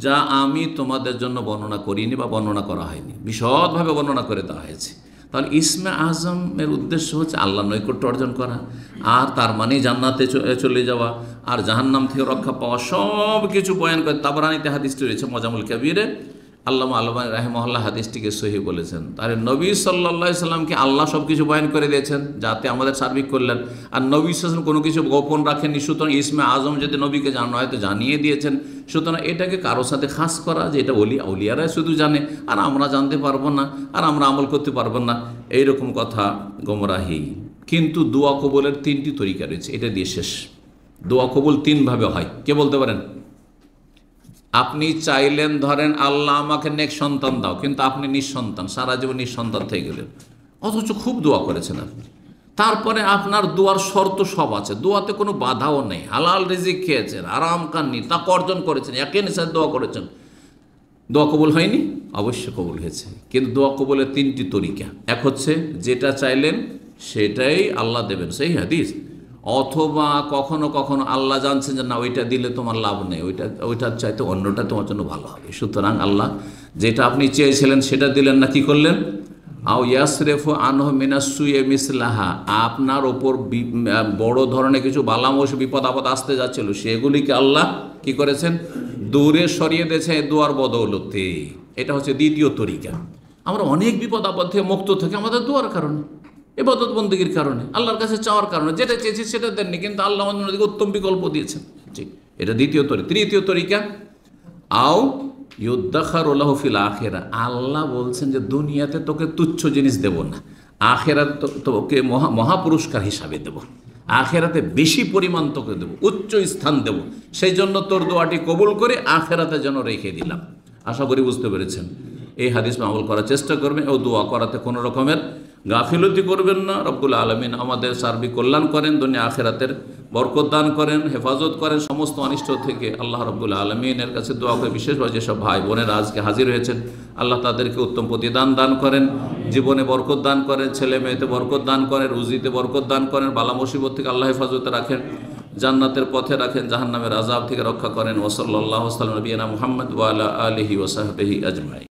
যা আমি তোমাদের জন্য বর্ণনা করিনি বা বর্ণনা করা হয়নি। বিশদভাবে বর্ণনা করে দেওয়া হয়েছে। তাহলে ইসমে আজমের উদ্দেশ্য হচ্ছে আল্লাহ নৈকট্য অর্জন করা, আর তার মানে জান্নাতে চলে যাওয়া আর জাহান্নাম থেকে রক্ষা পাওয়া, সব কিছু বয়ান করে। তাবরানীতে হাদিসটি রয়েছে মুজামুল কবিরে, আল্লামা আলবানী রাহিমাহুল্লাহ হাদিসটিকে সহিহ বলেছেন। তাহলে নবী সাল্লাল্লাহু আলাইহি সাল্লামকে আল্লাহ সব কিছু বয়ান করে দিয়েছেন যাতে আমাদের সার্বিক করলেন। আর নবী সাল্লাল্লাহু আলাইহি ওয়াসাল্লাম কোনো কিছু গোপন রাখেননি। সুতরাং ইসমে আজম যদি নবীকে জানানো হয় তো জানিয়ে দিয়েছেন। সুতরাং এটাকে কারোর সাথে খাস করা যে এটা আউলিয়ারাই শুধু জানে আর আমরা জানতে পারবো না আর আমরা আমল করতে পারবো না, এইরকম কথা গোমরাহি। কিন্তু দোয়া কবুলের তিনটি তরিকা রয়েছে, এটা দিয়ে শেষ। দোয়া কবুল তিনভাবে হয়। কে বলতে পারেন? আপনি চাইলেন, ধরেন আল্লাহ আমাকে নেক সন্তান দাও, কিন্তু আপনি নিঃসন্তান, সারা জীবন নিঃসন্তান থেকে গেলেন, অথচ খুব দোয়া করেছেন আপনি। তারপরে আপনার দোয়ার শর্ত সব আছে, দোয়াতে কোনো বাধাও নেই, হালাল রিজিক খেয়েছেন, আরাম কান্নি, তাকে অর্জন করেছেন, ইয়াকিনের সাথে দোয়া করেছেন, দোয়া কবুল হয়নি? অবশ্যই কবুল হয়েছে। কিন্তু দোয়া কবুলের তিনটি তরিকা। এক হচ্ছে যেটা চাইলেন সেটাই আল্লাহ দেবেন, সেই হাদিস। অথবা কখনো কখনো আল্লাহ জানছেন যে না ওইটা দিলে তোমার লাভ নেই, ওইটার চাইতে অন্যটা তোমার জন্য ভালো হবে। সুতরাং আল্লাহ যেটা আপনি চেয়েছিলেন সেটা দিলেন না, কি করলেন? আও ইয়াসরিফু আনহু মিনাস-সুই মিসলাহা, আপনার ওপর বড় ধরনের কিছু বালামোশ বিপদ আপদ আসতে যাচ্ছিল, সেগুলিকে আল্লাহ কি করেছেন? দূরে সরিয়ে দিয়েছে দোয়ার বদৌলতে। এটা হচ্ছে দ্বিতীয় তরিকা। আমরা অনেক বিপদ আপদ থেকে মুক্ত থেকে আমাদের দোয়ার কারণে, ইবাদত বন্দেগীর কারণে, আল্লাহর কাছে চাওয়ার কারণে। যেটা চেয়েছি সেটা দেননি, কিন্তু আল্লাহ আমাদের উত্তম বিকল্প দিয়েছেন। জি, এটা দ্বিতীয় তরিকা। তৃতীয় তরিকা আও ইউদ্দাখারু লাহু ফিল আখিরা, আল্লাহ বলছেন যে দুনিয়াতে তোকে তুচ্ছ জিনিস দেব না, আখিরাতে তোকে মহাপুরস্কার হিসাবে দেব, আখিরাতে বেশি পরিমাণ তোকে দেব, উচ্চ স্থান দেব, সেই জন্য তোর দোয়াটি কবুল করে আখিরাতে যেন রেখে দিলাম। আশা করি বুঝতে পেরেছেন। এই হাদিস আমল করার চেষ্টা করবেন ও দোয়া করাতে কোনো রকমের গাফিলতি করবেন না। রব্বুল আলামিন আমাদের সার্বিক কল্যাণ করেন, দুনিয়া আখিরাতের বরকত দান করেন, হেফাজত করেন সমস্ত অনিষ্ট থেকে। আল্লাহ রব্বুল আলামিনের কাছে দোয়া করে, বিশেষভাবে যেসব ভাই বোনেরা আজকে হাজির হয়েছেন, আল্লাহ তাদেরকে উত্তম প্রতিদান দান করেন, জীবনে বরকত দান করেন, ছেলে মেয়েতে বরকত দান করেন, রুজিতে বরকত দান করেন, বালা মুসিবত থেকে আল্লাহ হেফাজতে রাখেন, জান্নাতের পথে রাখেন, জাহান্নামের আযাব থেকে রক্ষা করেন। ওয়া সাল্লাল্লাহু আলা নবিয়িনা মুহাম্মদ ওয়া আলা আলিহি ওয়া সাহবিহি আজমাইন।